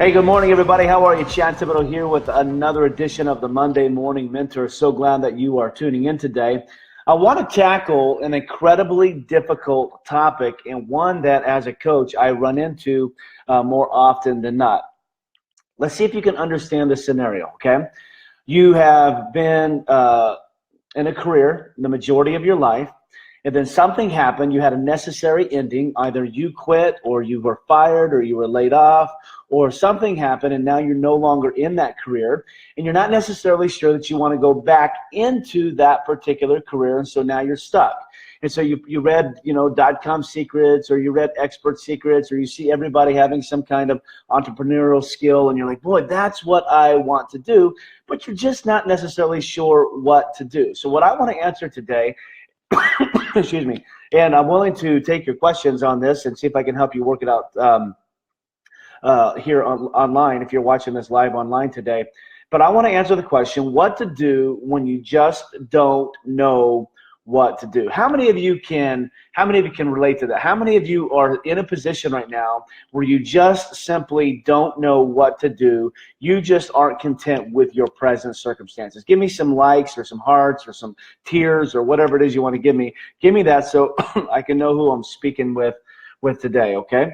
Hey, good morning, everybody. How are you? Chad Thibodeau here with another edition of the Monday Morning Mentor. So glad that you are tuning in today. I want to tackle an incredibly difficult topic and one that, as a coach, I run into more often than not. Let's see if you can understand this scenario, okay? You have been in a career the majority of your life, and then something happened. You had a necessary ending. Either you quit, or you were fired, or you were laid off, or something happened, and now you're no longer in that career, and you're not necessarily sure that you want to go back into that particular career, and so now you're stuck. And so you read, .com secrets, or you read expert secrets, or you see everybody having some kind of entrepreneurial skill, and you're like, boy, that's what I want to do, but you're just not necessarily sure what to do. So what I want to answer today, excuse me, and I'm willing to take your questions on this and see if I can help you work it out here online if you're watching this live online today. But I want to answer the question, what to do when you just don't know what to do. How many of you can relate to that? How many of you are in a position right now where you just simply don't know what to do? You just aren't content with your present circumstances. Give me some likes or some hearts or some tears or whatever it is you want to give me. Give me that so I can know who I'm speaking with today, okay?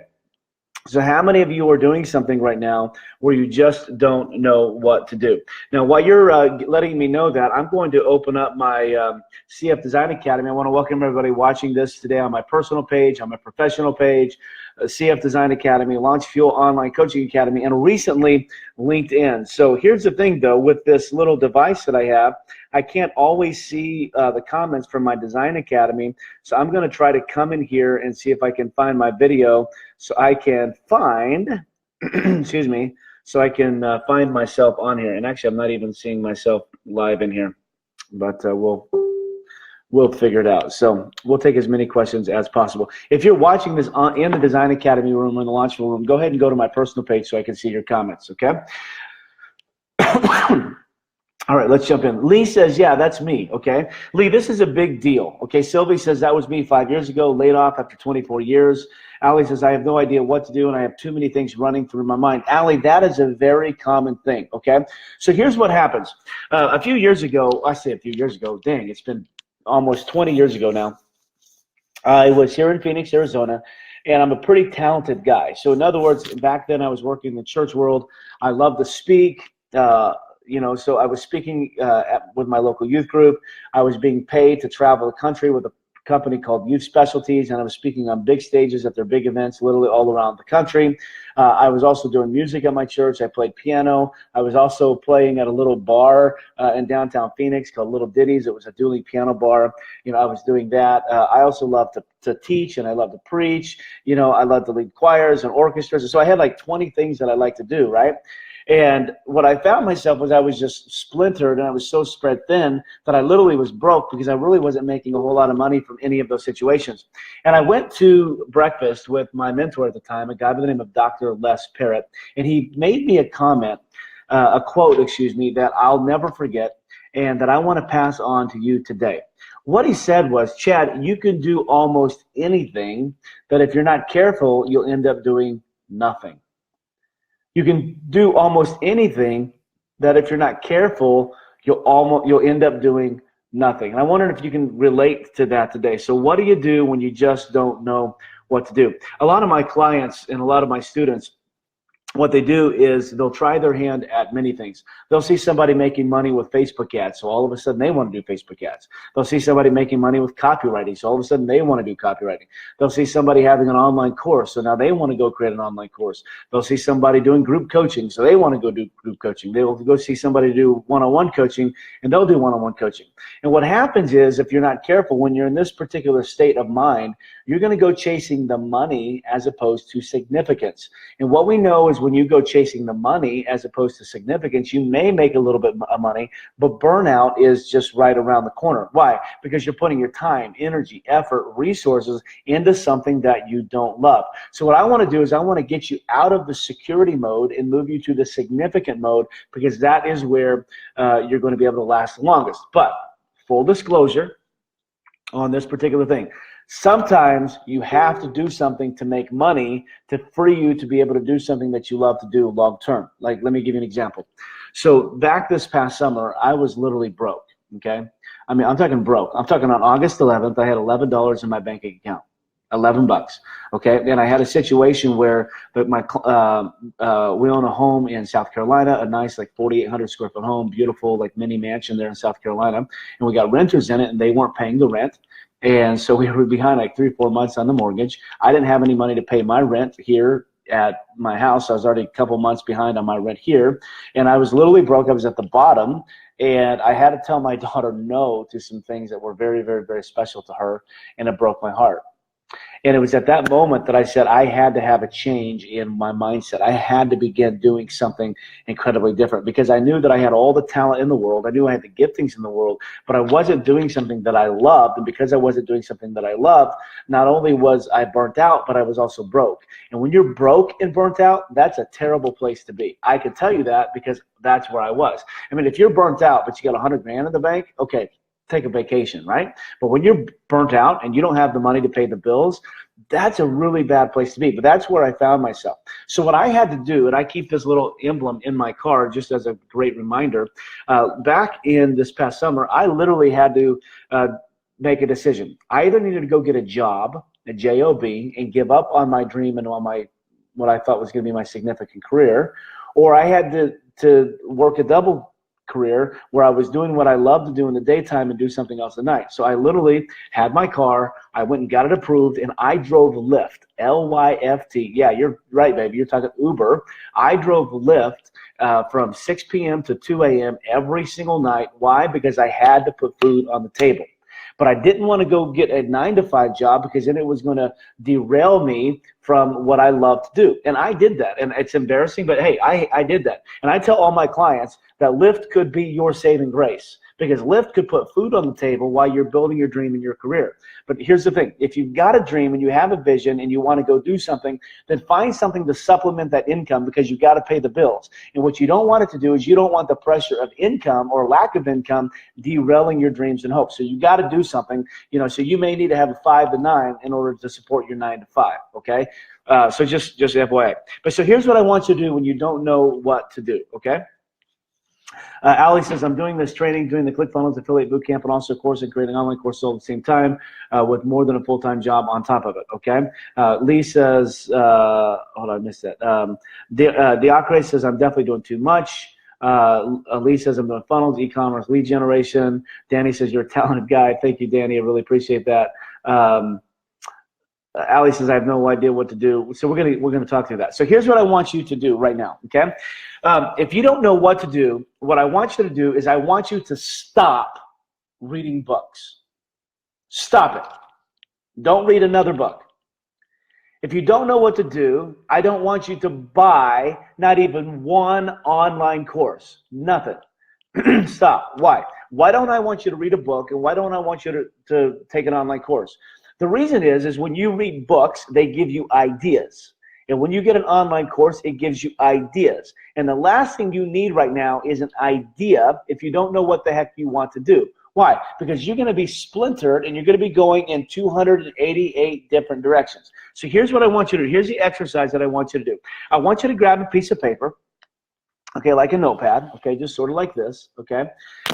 So how many of you are doing something right now where you just don't know what to do? Now, while you're letting me know that, I'm going to open up my CF Design Academy. I want to welcome everybody watching this today on my personal page, on my professional page, CF Design Academy, Launch Fuel Online Coaching Academy, and recently LinkedIn. So here's the thing, though, with this little device that I have, I can't always see the comments from my Design Academy. So I'm going to try to come in here and see if I can find my video so I can find, excuse me, so I can find myself on here. And actually, I'm not even seeing myself live in here, but we'll figure it out. So we'll take as many questions as possible. If you're watching this in the Design Academy room or in the Launch Fuel room, go ahead and go to my personal page so I can see your comments, okay? All right, let's jump in. Lee says, yeah, that's me, okay? Lee, this is a big deal, okay? Sylvie says, that was me 5 years ago, laid off after 24 years. Allie says, I have no idea what to do, and I have too many things running through my mind. Allie, that is a very common thing, okay? So here's what happens. A few years ago, I say a few years ago, dang, it's been almost 20 years ago now. I was here in Phoenix, Arizona, and I'm a pretty talented guy. So in other words, back then I was working in the church world. I love to speak. So I was speaking with my local youth group. I was being paid to travel the country with a company called Youth Specialties, and I was speaking on big stages at their big events literally all around the country. I was also doing music at my church. I played piano. I was also playing at a little bar in downtown Phoenix called Little Ditties. It was a dueling piano bar. I was doing that. I also love to teach, and I love to preach. I love to lead choirs and orchestras. And so I had like 20 things that I like to do, right? And what I found myself was I was just splintered, and I was so spread thin that I literally was broke because I really wasn't making a whole lot of money from any of those situations. And I went to breakfast with my mentor at the time, a guy by the name of Dr. Les Parrott, and he made me a quote, that I'll never forget and that I want to pass on to you today. What he said was, Chad, you can do almost anything, but if you're not careful, you'll end up doing nothing. You can do almost anything that if you're not careful, you'll end up doing nothing. And I wonder if you can relate to that today. So what do you do when you just don't know what to do? A lot of my clients and a lot of my students, what they do is they'll try their hand at many things. They'll see somebody making money with Facebook ads, so all of a sudden they want to do Facebook ads. They'll see somebody making money with copywriting, so all of a sudden they want to do copywriting. They'll see somebody having an online course, so now they want to go create an online course. They'll see somebody doing group coaching, so they want to go do group coaching. They will go see somebody do one-on-one coaching, and they'll do one-on-one coaching. And what happens is, if you're not careful, when you're in this particular state of mind, you're going to go chasing the money as opposed to significance. And what we know is when you go chasing the money as opposed to significance, you may make a little bit of money, but burnout is just right around the corner. Why? Because you're putting your time, energy, effort, resources into something that you don't love. So what I want to do is I want to get you out of the security mode and move you to the significant mode, because that is where you're going to be able to last the longest. But full disclosure, on this particular thing. Sometimes you have to do something to make money to free you to be able to do something that you love to do long term. Like, let me give you an example. So back this past summer, I was literally broke. Okay. I mean, I'm talking broke. I'm talking on August 11th, I had $11 in my banking account. $11. Okay. And I had a situation where we own a home in South Carolina, a nice like 4,800 square foot home, beautiful like mini mansion there in South Carolina. And we got renters in it and they weren't paying the rent. And so we were behind like 3 or 4 months on the mortgage. I didn't have any money to pay my rent here at my house. I was already a couple months behind on my rent here. And I was literally broke. I was at the bottom. And I had to tell my daughter no to some things that were very, very, very special to her. And it broke my heart. And it was at that moment that I said I had to have a change in my mindset. I had to begin doing something incredibly different because I knew that I had all the talent in the world. I knew I had the giftings in the world, but I wasn't doing something that I loved. And because I wasn't doing something that I loved, not only was I burnt out, but I was also broke. And when you're broke and burnt out, that's a terrible place to be. I can tell you that because that's where I was. I mean, if you're burnt out, but you got 100 grand in the bank, okay, take a vacation, right? But when you're burnt out and you don't have the money to pay the bills, that's a really bad place to be. But that's where I found myself. So what I had to do, and I keep this little emblem in my car just as a great reminder, back in this past summer, I literally had to make a decision. I either needed to go get a job, a job, and give up on my dream and on my what I thought was going to be my significant career, or I had to work a double career where I was doing what I love to do in the daytime and do something else at night. So I literally had my car, I went and got it approved, and I drove Lyft, L-Y-F-T. Yeah, you're right, baby. You're talking Uber. I drove Lyft from 6 p.m. to 2 a.m. every single night. Why? Because I had to put food on the table. But I didn't want to go get a 9-to-5 job because then it was going to derail me from what I love to do. And I did that. And it's embarrassing, but hey, I did that. And I tell all my clients that Lyft could be your saving grace because Lyft could put food on the table while you're building your dream in your career. But here's the thing. If you've got a dream and you have a vision and you want to go do something, then find something to supplement that income because you've got to pay the bills. And what you don't want it to do is you don't want the pressure of income or lack of income derailing your dreams and hopes. So you got to do something, so you may need to have a 5 to 9 in order to support your 9 to 5, okay? So just FYI. But so here's what I want you to do when you don't know what to do, okay? Ali says, I'm doing this training, doing the ClickFunnels Affiliate Bootcamp, and also a course and creating an online course all at the same time with more than a full-time job on top of it, okay? Lee says, hold on, I missed that. Diacre says, I'm definitely doing too much. Lee says, I'm doing funnels, e-commerce, lead generation. Danny says, you're a talented guy. Thank you, Danny. I really appreciate that. Ali says, I have no idea what to do. So we're gonna talk through that. So here's what I want you to do right now, okay? If you don't know what to do, what I want you to do is I want you to stop reading books. Stop it. Don't read another book. If you don't know what to do, I don't want you to buy not even one online course. Nothing. Stop. Why? Why don't I want you to read a book, and why don't I want you to take an online course? The reason is when you read books, they give you ideas. And when you get an online course, it gives you ideas. And the last thing you need right now is an idea if you don't know what the heck you want to do. Why? Because you're going to be splintered and you're going to be going in 288 different directions. So here's what I want you to do. Here's the exercise that I want you to do. I want you to grab a piece of paper, okay, like a notepad, okay, just sort of like this, okay?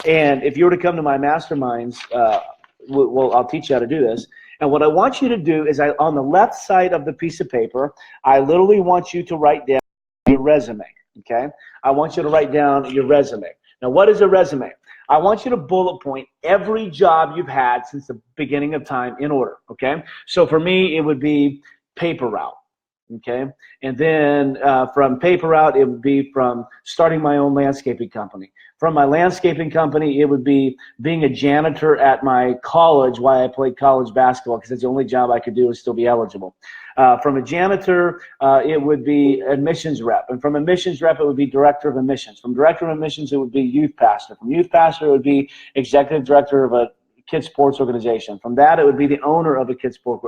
And if you were to come to my masterminds, I'll teach you how to do this. And what I want you to do is on the left side of the piece of paper, I literally want you to write down your resume, okay? I want you to write down your resume. Now, what is a resume? I want you to bullet point every job you've had since the beginning of time in order, okay? So for me, it would be paper route, okay? And then from paper route, it would be from starting my own landscaping company. From my landscaping company, it would be being a janitor at my college while I played college basketball because that's the only job I could do and still be eligible. From a janitor, it would be admissions rep. And from admissions rep, it would be director of admissions. From director of admissions, it would be youth pastor. From youth pastor, it would be executive director of a kids sports organization. From that, it would be the owner of a kids sports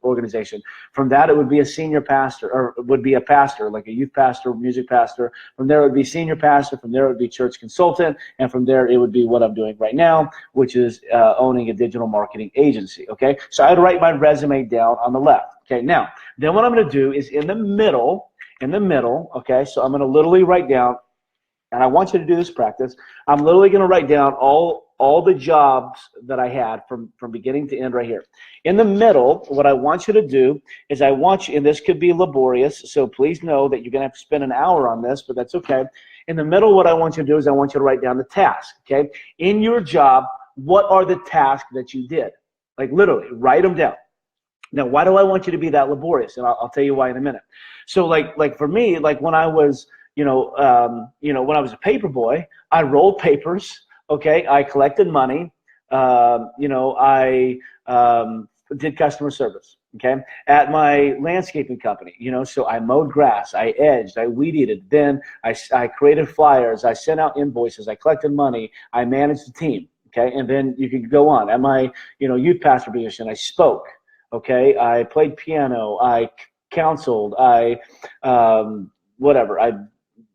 organization. From that, it would be a senior pastor, or would be a pastor, like a youth pastor, music pastor. From there, it would be senior pastor. From there, it would be church consultant. And from there, it would be what I'm doing right now, which is owning a digital marketing agency. Okay, so I'd write my resume down on the left. Okay, now, then what I'm going to do is in the middle, okay, so I'm going to literally write down, and I want you to do this practice. I'm literally going to write down all the jobs that I had from beginning to end right here. In the middle, what I want you to do is I want you, and this could be laborious, so please know that you're going to have to spend an hour on this, but that's okay. In the middle, what I want you to do is I want you to write down the task, okay? In your job, what are the tasks that you did? Like literally, write them down. Now, why do I want you to be that laborious? And I'll tell you why in a minute. So like for me, like when I was, when I was a paper boy, I rolled papers. Okay, I collected money. I did customer service. Okay, at my landscaping company, so I mowed grass, I edged, I weed eated. Then I created flyers, I sent out invoices, I collected money, I managed the team. Okay, and then you could go on. At my youth pastor position, I spoke. Okay, I played piano, I counseled, I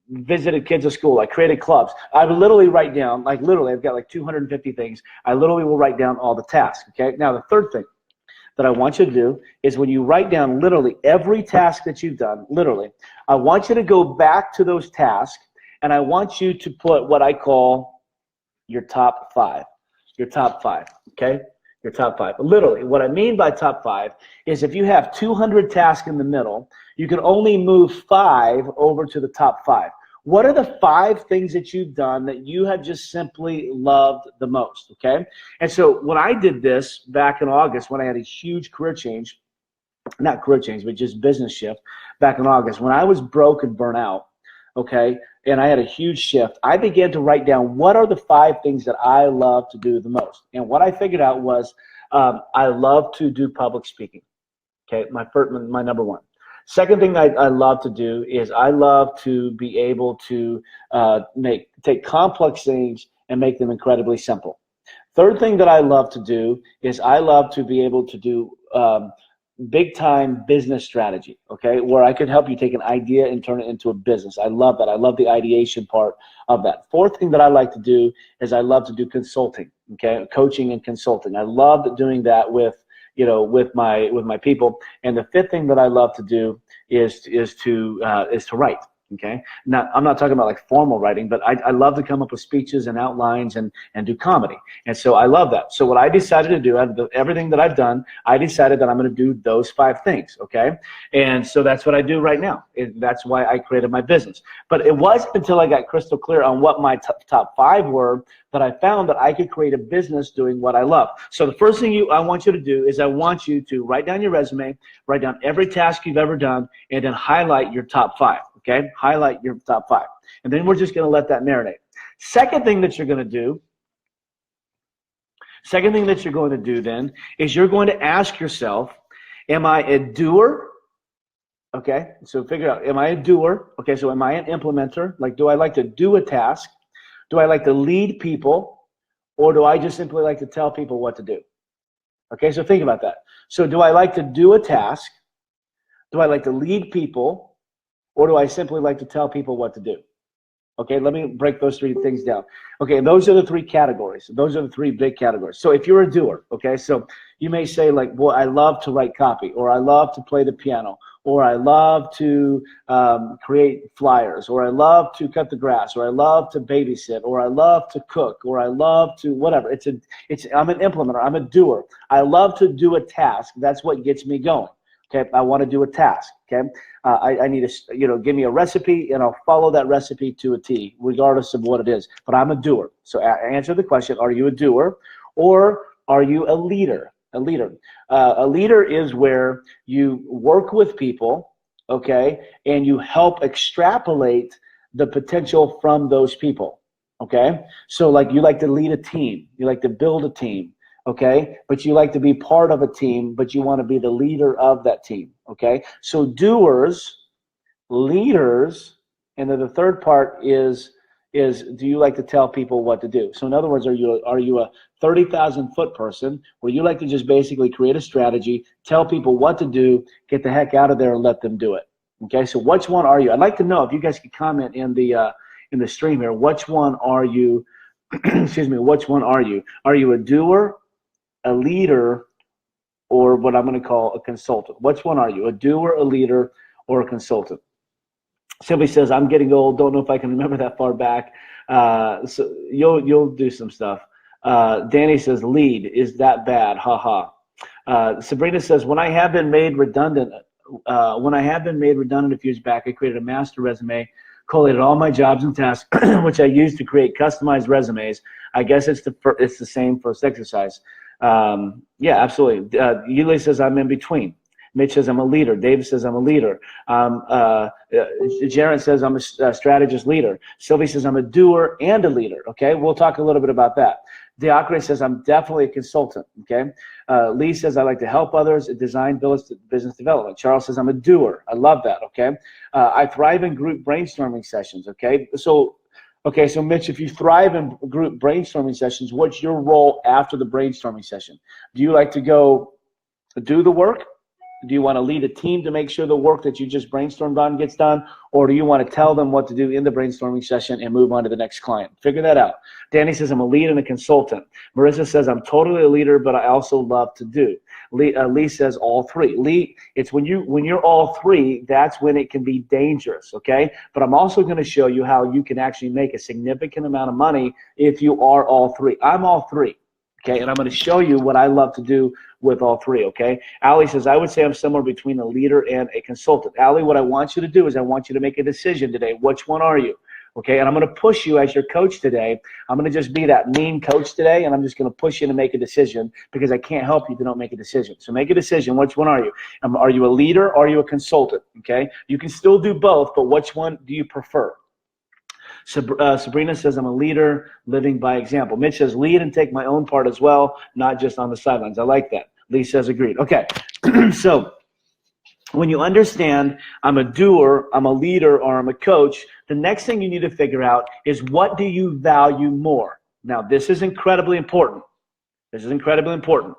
visited kids at school, I created clubs. I would literally write down, like literally, I've got like 250 things. I literally will write down all the tasks, okay? Now, the third thing that I want you to do is when you write down literally every task that you've done, literally, I want you to go back to those tasks, and I want you to put what I call your top five. Your top five, okay? Your top five. Literally, what I mean by top five is if you have 200 tasks in the middle, you can only move 5 over to the top 5. What are the 5 things that you've done that you have just simply loved the most, okay? And so when I did this back in August, when I had a huge career change, not career change, but just business shift back in August, when I was broke and burnt out, okay, and I had a huge shift, I began to write down what are the 5 things that I love to do the most. And what I figured out was I love to do public speaking, okay, my number one. Second thing I love to do is I love to be able to take complex things and make them incredibly simple. Third thing that I love to do is I love to be able to do big time business strategy, okay, where I could help you take an idea and turn it into a business. I love that. I love the ideation part of that. Fourth thing that I like to do is I love to do consulting, okay, coaching and consulting. I love doing that with my people. And the fifth thing that I love to do is to write. Okay. Now, I'm not talking about like formal writing, but I love to come up with speeches and outlines and do comedy. And so I love that. So what I decided to do, out of everything that I've done, I decided that I'm going to do those 5 things. Okay. And so that's what I do right now. That's why I created my business. But it wasn't until I got crystal clear on what my top 5 were that I found that I could create a business doing what I love. So the first thing I want you to do is I want you to write down your resume, write down every task you've ever done, and then highlight your top 5. Okay, highlight your top 5. And then we're just going to let that marinate. Second thing that you're going to do then is you're going to ask yourself, am I a doer? Okay, so figure out, am I a doer? Okay, so am I an implementer? Like, do I like to do a task? Do I like to lead people? Or do I just simply like to tell people what to do? Okay, so think about that. So do I like to do a task? Do I like to lead people? Or do I simply like to tell people what to do? Okay, let me break those 3 things down. Okay, and those are the 3 categories. Those are the 3 big categories. So if you're a doer, okay, so you may say like, boy, I love to write copy, or I love to play the piano, or I love to create flyers, or I love to cut the grass, or I love to babysit, or I love to cook, or I love to whatever. I'm an implementer. I'm a doer. I love to do a task. That's what gets me going. Okay, I want to do a task. Okay, I need to, give me a recipe, and I'll follow that recipe to a T, regardless of what it is. But I'm a doer. So answer the question: are you a doer, or are you a leader? A leader. A leader is where you work with people, okay, and you help extrapolate the potential from those people. Okay, so like you like to lead a team, you like to build a team. Okay, but you like to be part of a team, but you want to be the leader of that team. Okay, so doers, leaders, and then the third part is is, do you like to tell people what to do? So in other words, are you a 30,000 foot person where you like to just basically create a strategy, tell people what to do, get the heck out of there and let them do it? Okay, so which one are you? I'd like to know if you guys could comment in the stream here. Which one are you? Excuse me. Which one are you? Are you a doer, a leader, or what I'm going to call a consultant? Which one are you? A doer, a leader, or a consultant? Sylvie says, I'm getting old. Don't know if I can remember that far back. So you'll do some stuff. Danny says, lead. Is that bad? Ha ha. Sabrina says, when I have been made redundant a few years back, I created a master resume, collated all my jobs and tasks, which I used to create customized resumes. I guess it's the same first exercise. Yeah, absolutely. Yuli says, I'm in between. Mitch says, I'm a leader. Dave says, I'm a leader. Jaron says, I'm a strategist leader. Sylvie says, I'm a doer and a leader. Okay, we'll talk a little bit about that. Diakre says, I'm definitely a consultant. Okay. Lee says, I like to help others, design business development. Charles says, I'm a doer. I love that. Okay. I thrive in group brainstorming sessions. Okay. So Mitch, if you thrive in group brainstorming sessions, what's your role after the brainstorming session? Do you like to go do the work? Do you want to lead a team to make sure the work that you just brainstormed on gets done? Or do you want to tell them what to do in the brainstorming session and move on to the next client? Figure that out. Danny says, I'm a lead and a consultant. Marissa says, I'm totally a leader, but I also love to do. Lee says, all three. Lee, it's when you're all three, that's when it can be dangerous, okay? But I'm also going to show you how you can actually make a significant amount of money if you are all three. I'm all three. Okay, and I'm going to show you what I love to do with all three, okay? Allie says, I would say I'm somewhere between a leader and a consultant. Allie, what I want you to do is I want you to make a decision today. Which one are you? Okay, and I'm going to push you as your coach today. I'm going to just be that mean coach today, and I'm just going to push you to make a decision because I can't help you if you don't make a decision. So make a decision. Which one are you? Are you a leader or are you a consultant? Okay, you can still do both, but which one do you prefer? Sabrina says, I'm a leader living by example. Mitch says, lead and take my own part as well, not just on the sidelines. I like that. Lee says, agreed. Okay, so when you understand I'm a doer, I'm a leader, or I'm a coach, the next thing you need to figure out is what do you value more? Now, this is incredibly important. This is incredibly important.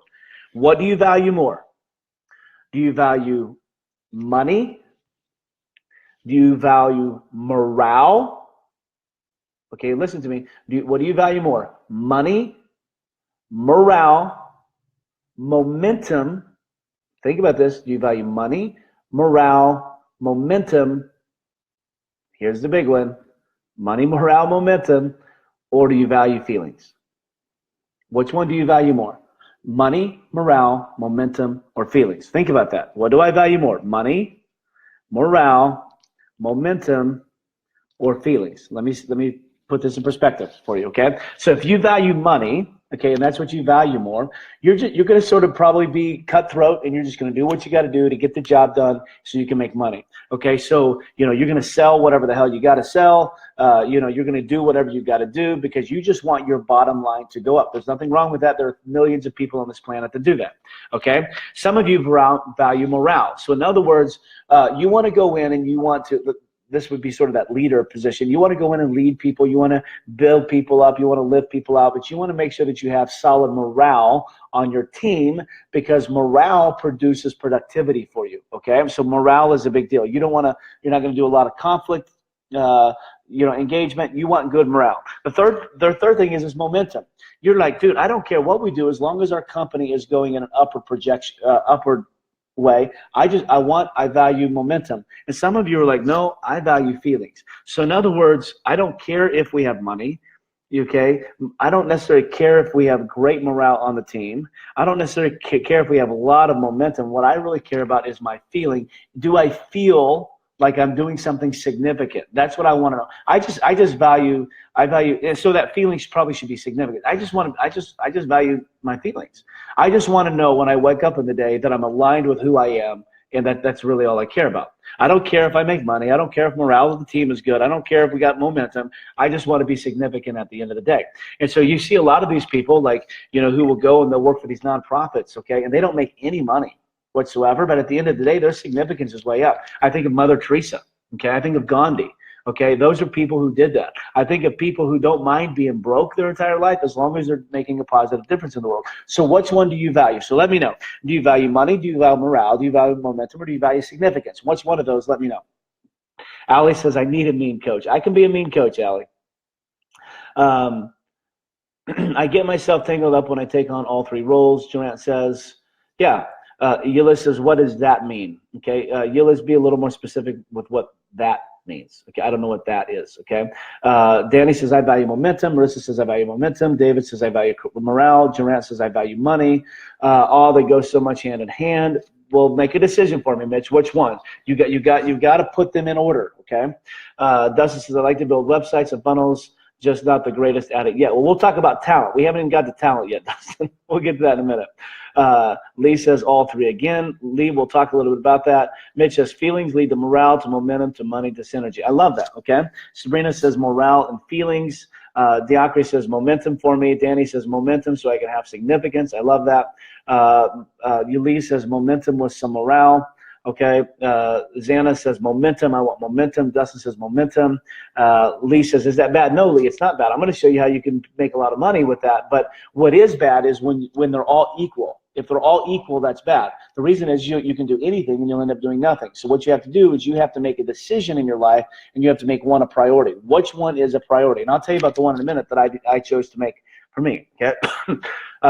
What do you value more? Do you value money? Do you value morale? Okay, listen to me. What do you value more? Money, morale, momentum. Think about this. Do you value money, morale, momentum? Here's the big one. Money, morale, momentum, or do you value feelings? Which one do you value more? Money, morale, momentum, or feelings? Think about that. What do I value more? Money, morale, momentum, or feelings? Let me put this in perspective for you, okay? So if you value money, okay, and that's what you value more, you're going to sort of probably be cutthroat, and you're just going to do what you got to do to get the job done so you can make money, okay? So, you're going to sell whatever the hell you got to sell. You're going to do whatever you got to do because you just want your bottom line to go up. There's nothing wrong with that. There are millions of people on this planet that do that, okay? Some of you value morale. So in other words, you want to go in and you want to – this would be sort of that leader position. You want to go in and lead people. You want to build people up. You want to lift people out. But you want to make sure that you have solid morale on your team because morale produces productivity for you, okay? So morale is a big deal. You're not going to do a lot of conflict, engagement. You want good morale. The third thing is momentum. You're like, dude, I don't care what we do as long as our company is going in an upward way. I value momentum. And some of you are like, no, I value feelings. So in other words, I don't care if we have money, okay? I don't necessarily care if we have great morale on the team. I don't necessarily care if we have a lot of momentum. What I really care about is my feeling. Do I feel like I'm doing something significant? That's what I want to know. I value, and so that feelings probably should be significant. I just value my feelings. I just want to know when I wake up in the day that I'm aligned with who I am, and that's really all I care about. I don't care if I make money. I don't care if morale of the team is good. I don't care if we got momentum. I just want to be significant at the end of the day. And so you see a lot of these people who will go and they'll work for these nonprofits, okay, and they don't make any money whatsoever, but at the end of the day, their significance is way up. I think of Mother Teresa, okay? I think of Gandhi, Okay, those are people who did that. I think of people who don't mind being broke their entire life as long as they're making a positive difference in the world. So which one do you value? So let me know. Do you value money? Do you value morale? Do you value momentum? Or do you value significance? Which one of those? Let me know. Allie says, I need a mean coach. I can be a mean coach, Allie. I get myself tangled up when I take on all three roles. Durant says, yeah. Yilla says, what does that mean? Okay, Yilla, be a little more specific with what that means. Okay, I don't know what that is. Okay, Danny says, I value momentum. Marissa says, I value momentum. David says, I value morale. Durant says, I value money. All that goes so much hand in hand. Well, make a decision for me, Mitch. Which one? You got to put them in order. Okay. Dustin says, I like to build websites and funnels. Just not the greatest at it yet. Well, we'll talk about talent. We haven't even got to talent yet, Dustin. We'll get to that in a minute. Lee says all three again. Lee, we'll talk a little bit about that. Mitch says feelings lead to morale, to momentum, to money, to synergy. I love that, okay? Sabrina says morale and feelings. Diacre says momentum for me. Danny says momentum so I can have significance. I love that. Lee says momentum with some morale. Okay, Xana says momentum. I want momentum. Dustin says momentum. Lee says, is that bad? No, Lee, it's not bad. I'm going to show you how you can make a lot of money with that. But what is bad is when they're all equal. If they're all equal, that's bad. The reason is you can do anything and you'll end up doing nothing. So what you have to do is you have to make a decision in your life and you have to make one a priority. Which one is a priority? And I'll tell you about the one in a minute that I chose to make for me. Okay,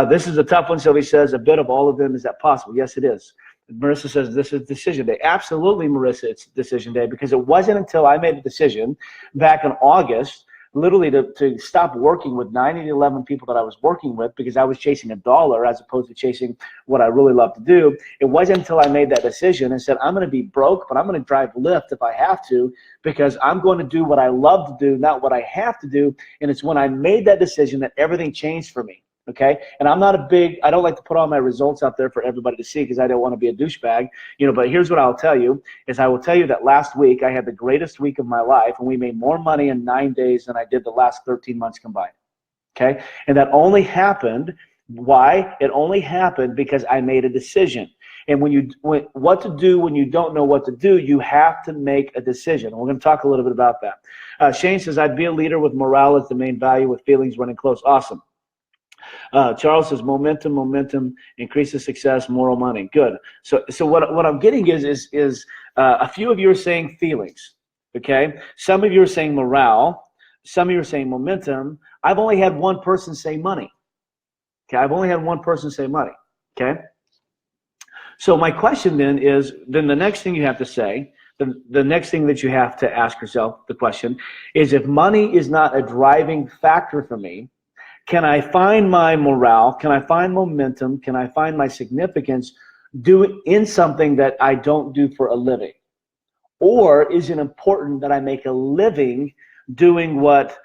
this is a tough one. Sylvie says, a bit of all of them. Is that possible? Yes, it is. Marissa says this is decision day. Absolutely, Marissa, it's decision day because it wasn't until I made a decision back in August, literally to stop working with 9 to 11 people that I was working with because I was chasing a dollar as opposed to chasing what I really love to do. It wasn't until I made that decision and said, I'm going to be broke, but I'm going to drive Lyft if I have to because I'm going to do what I love to do, not what I have to do. And it's when I made that decision that everything changed for me. Okay, and I'm not I don't like to put all my results out there for everybody to see because I don't want to be a douchebag, but here's what I'll tell you is I will tell you that last week I had the greatest week of my life and we made more money in 9 days than I did the last 13 months combined. Okay, and that only happened, why? It only happened because I made a decision. And what to do when you don't know what to do, you have to make a decision. We're going to talk a little bit about that. Shane says, I'd be a leader with morale as the main value with feelings running close. Awesome. Charles says momentum increases success, moral money. Good. So what I'm getting is a few of you are saying feelings. Okay. Some of you are saying morale. Some of you are saying momentum. I've only had one person say money. Okay. I've only had one person say money. Okay. So my question then is the next thing you have to say. The next thing that you have to ask yourself, the question is, if money is not a driving factor for me, can I find my morale? Can I find momentum? Can I find my significance in something that I don't do for a living? Or is it important that I make a living doing what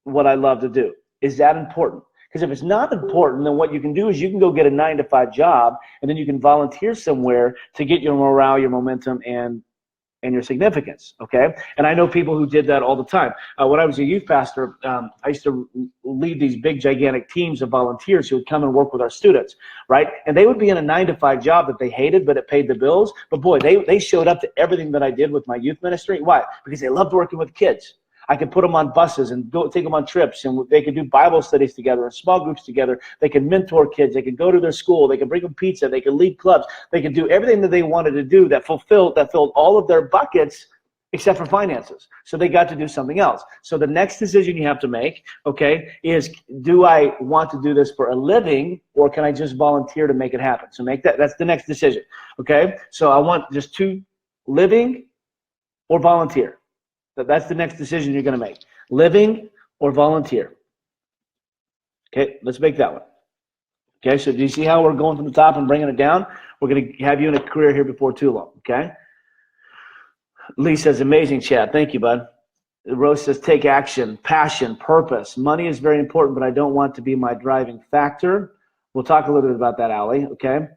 I love to do? Is that important? Because if it's not important, then what you can do is you can go get a 9-to-5 job and then you can volunteer somewhere to get your morale, your momentum, and your significance, okay? And I know people who did that all the time. When I was a youth pastor, I used to lead these big, gigantic teams of volunteers who would come and work with our students, right? And they would be in a 9-to-5 job that they hated, but it paid the bills. But boy, they showed up to everything that I did with my youth ministry. Why? Because they loved working with kids. I could put them on buses and go take them on trips, and they could do Bible studies together and small groups together. They could mentor kids. They could go to their school. They could bring them pizza. They could lead clubs. They could do everything that they wanted to do that filled all of their buckets except for finances. So they got to do something else. So the next decision you have to make, okay, is do I want to do this for a living or can I just volunteer to make it happen? So that's the next decision, okay? So I want just living or volunteer. That's the next decision you're going to make. Living or volunteer. Okay, let's make that one. Okay, so do you see how we're going from the top and bringing it down? We're going to have you in a career here before too long, okay? Lee says, amazing chat. Thank you, bud. Rose says, take action, passion, purpose. Money is very important, but I don't want to be my driving factor. We'll talk a little bit about that, Allie, okay?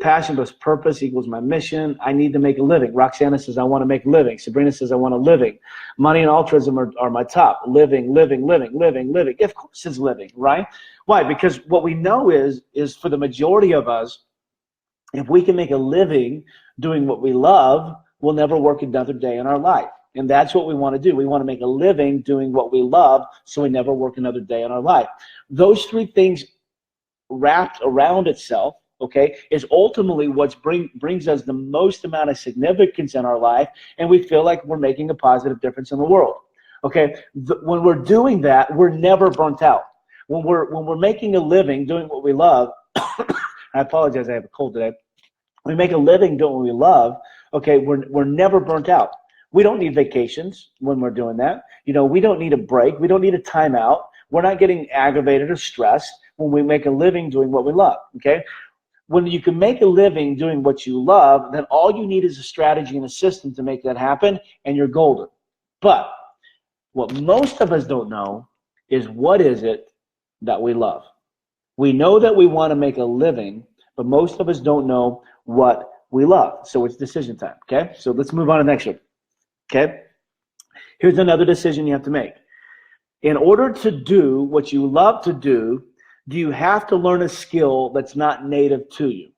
Passion plus purpose equals my mission. I need to make a living. Roxana says, I want to make a living. Sabrina says, I want a living. Money and altruism are my top. Living. Of course it's living, right? Why? Because what we know is for the majority of us, if we can make a living doing what we love, we'll never work another day in our life. And that's what we want to do. We want to make a living doing what we love so we never work another day in our life. Those three things wrapped around itself, okay, is ultimately what brings us the most amount of significance in our life, and we feel like we're making a positive difference in the world. Okay, when we're doing that, we're never burnt out. When we're making a living doing what we love, I apologize, I have a cold today. We make a living doing what we love, okay, we're never burnt out. We don't need vacations when we're doing that. You know, we don't need a break. We don't need a timeout. We're not getting aggravated or stressed when we make a living doing what we love, okay? When you can make a living doing what you love, then all you need is a strategy and a system to make that happen, and you're golden. But what most of us don't know is what is it that we love. We know that we want to make a living, but most of us don't know what we love. So it's decision time, okay? So let's move on to the next one, okay? Here's another decision you have to make. In order to do what you love to do you have to learn a skill that's not native to you?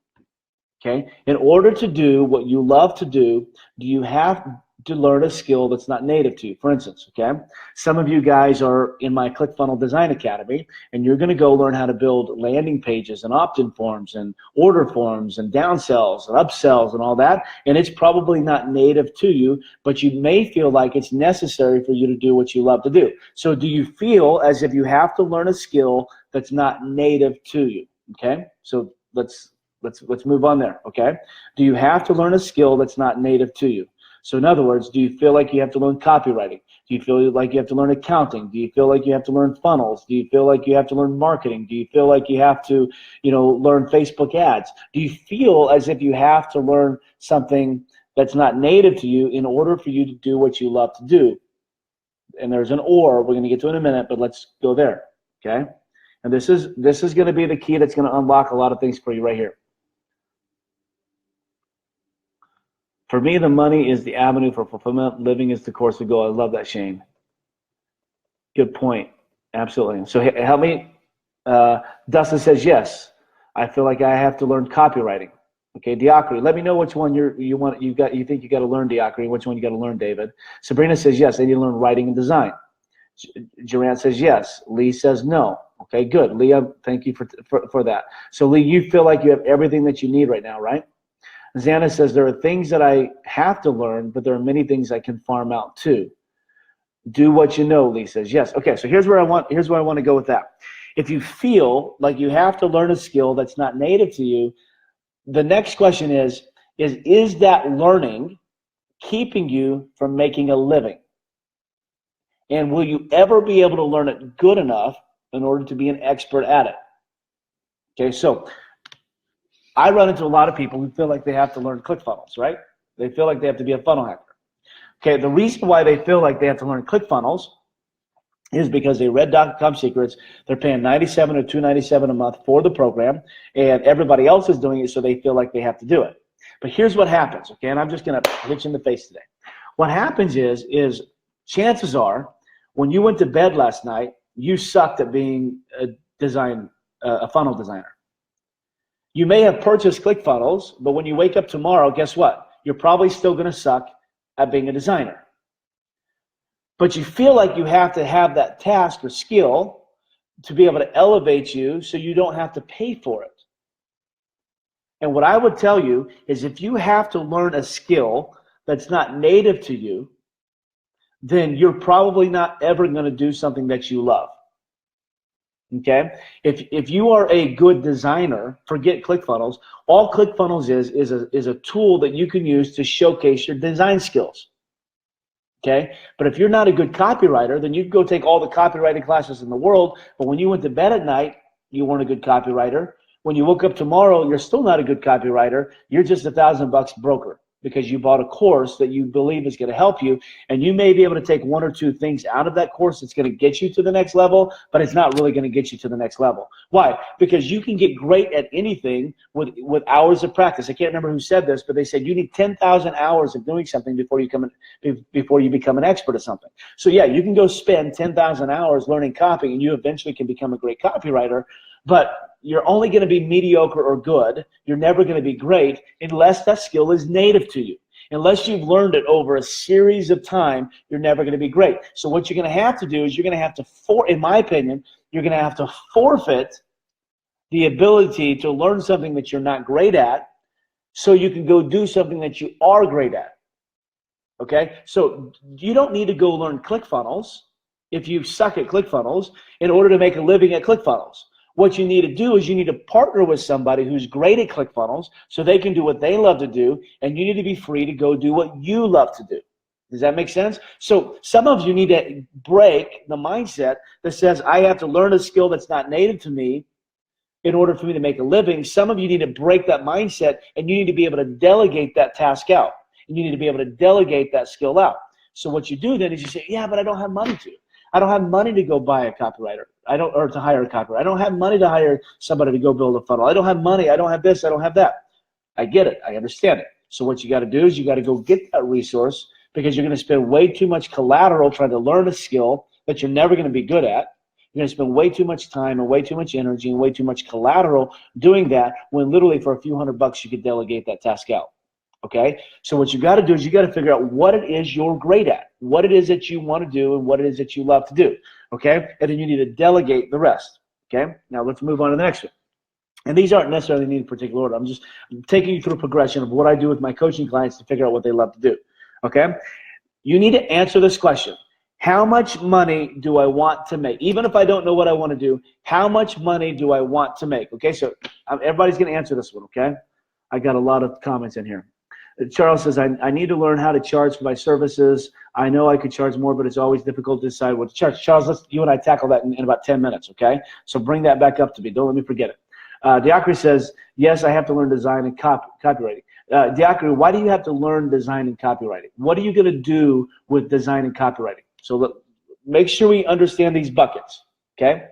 Okay? In order to do what you love to do you have to learn a skill that's not native to you? For instance, okay, some of you guys are in my ClickFunnels Design Academy, and you're going to go learn how to build landing pages and opt-in forms and order forms and downsells and upsells and all that, and it's probably not native to you, but you may feel like it's necessary for you to do what you love to do. So do you feel as if you have to learn a skill that's not native to you? Okay, so let's move on there. Okay, do you have to learn a skill that's not native to you? So in other words, do you feel like you have to learn copywriting? Do you feel like you have to learn accounting? Do you feel like you have to learn funnels? Do you feel like you have to learn marketing? Do you feel like you have to, learn Facebook ads? Do you feel as if you have to learn something that's not native to you in order for you to do what you love to do? And there's an or we're going to get to in a minute, but let's go there, okay? And this is going to be the key that's going to unlock a lot of things for you right here. For me, the money is the avenue for fulfillment. Living is the course to go. I love that, Shane. Good point. Absolutely. So help me. Dustin says yes. I feel like I have to learn copywriting. Okay, Diacre, let me know which one you think you got to learn, Diacre. Which one you got to learn, David? Sabrina says yes. I need to learn writing and design. Durant says yes. Lee says no. Okay, good. Leah, thank you for that. So Lee, you feel like you have everything that you need right now, right? Xana says there are things that I have to learn, but there are many things I can farm out too. Do what you know, Lee says. Yes. Okay, so here's where I want to go with that. If you feel like you have to learn a skill that's not native to you, the next question is that learning keeping you from making a living? And will you ever be able to learn it good enough in order to be an expert at it? Okay, so I run into a lot of people who feel like they have to learn ClickFunnels, right? They feel like they have to be a funnel hacker. Okay, the reason why they feel like they have to learn ClickFunnels is because they read .com Secrets. They're paying $97 or $297 a month for the program, and everybody else is doing it, so they feel like they have to do it. But here's what happens, okay? And I'm just going to hit you in the face today. What happens is chances are when you went to bed last night, you sucked at being a funnel designer. You may have purchased ClickFunnels, but when you wake up tomorrow, guess what? You're probably still going to suck at being a designer. But you feel like you have to have that task or skill to be able to elevate you so you don't have to pay for it. And what I would tell you is if you have to learn a skill that's not native to you, then you're probably not ever going to do something that you love. Okay, if you are a good designer, forget ClickFunnels. All ClickFunnels is a tool that you can use to showcase your design skills. Okay, but if you're not a good copywriter, then you can go take all the copywriting classes in the world, but when you went to bed at night, you weren't a good copywriter. When you woke up tomorrow, you're still not a good copywriter. You're just $1,000 broker because you bought a course that you believe is going to help you, and you may be able to take one or two things out of that course that's going to get you to the next level, but it's not really going to get you to the next level. Why? Because you can get great at anything with hours of practice. I can't remember who said this, but they said you need 10,000 hours of doing something before you become an expert at something. So yeah, you can go spend 10,000 hours learning copy, and you eventually can become a great copywriter, but you're only going to be mediocre or good. You're never going to be great unless that skill is native to you. Unless you've learned it over a series of time, you're never going to be great. So what you're going to have to do is you're going to have to, in my opinion, you're going to have to forfeit the ability to learn something that you're not great at so you can go do something that you are great at. Okay? So you don't need to go learn ClickFunnels if you suck at ClickFunnels in order to make a living at ClickFunnels. What you need to do is you need to partner with somebody who's great at ClickFunnels so they can do what they love to do, and you need to be free to go do what you love to do. Does that make sense? So some of you need to break the mindset that says, I have to learn a skill that's not native to me in order for me to make a living. Some of you need to break that mindset, and you need to be able to delegate that task out. And you need to be able to delegate that skill out. So what you do then is you say, yeah, but I don't have money to. I don't have money to go buy a copywriter. Or to hire a copywriter. I don't have money to hire somebody to go build a funnel. I don't have money. I don't have this. I don't have that. I get it. I understand it. So what you got to do is you got to go get that resource, because you're going to spend way too much collateral trying to learn a skill that you're never going to be good at. You're going to spend way too much time and way too much energy and way too much collateral doing that, when literally for a few $100 you could delegate that task out. Okay? So what you got to do is you got to figure out what it is you're great at, what it is that you want to do, and what it is that you love to do. Okay? And then you need to delegate the rest. Okay? Now let's move on to the next one. And these aren't necessarily in any particular order. I'm taking you through a progression of what I do with my coaching clients to figure out what they love to do. Okay? You need to answer this question. How much money do I want to make? Even if I don't know what I want to do, how much money do I want to make? Okay, so everybody's going to answer this one, okay? I got a lot of comments in here. Charles says, I need to learn how to charge for my services. I know I could charge more, but it's always difficult to decide what to charge. Charles, you and I tackle that in about 10 minutes, okay? So bring that back up to me. Don't let me forget it. Diakri says, yes, I have to learn design and copywriting. Diakri, why do you have to learn design and copywriting? What are you going to do with design and copywriting? So look, make sure we understand these buckets, okay?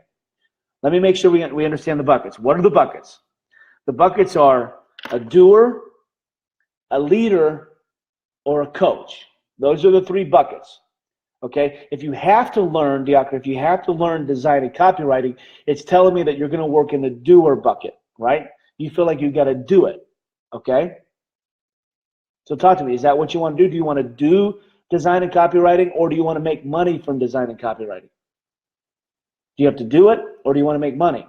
Let me make sure we understand the buckets. What are the buckets? The buckets are a doer, a leader, or a coach. Those are the three buckets, okay? If you have to learn, Diakri, if you have to learn design and copywriting, it's telling me that you're going to work in the doer bucket, right? You feel like you got to do it, okay? So talk to me. Is that what you want to do? Do you want to do design and copywriting, or do you want to make money from design and copywriting? Do you have to do it, or do you want to make money?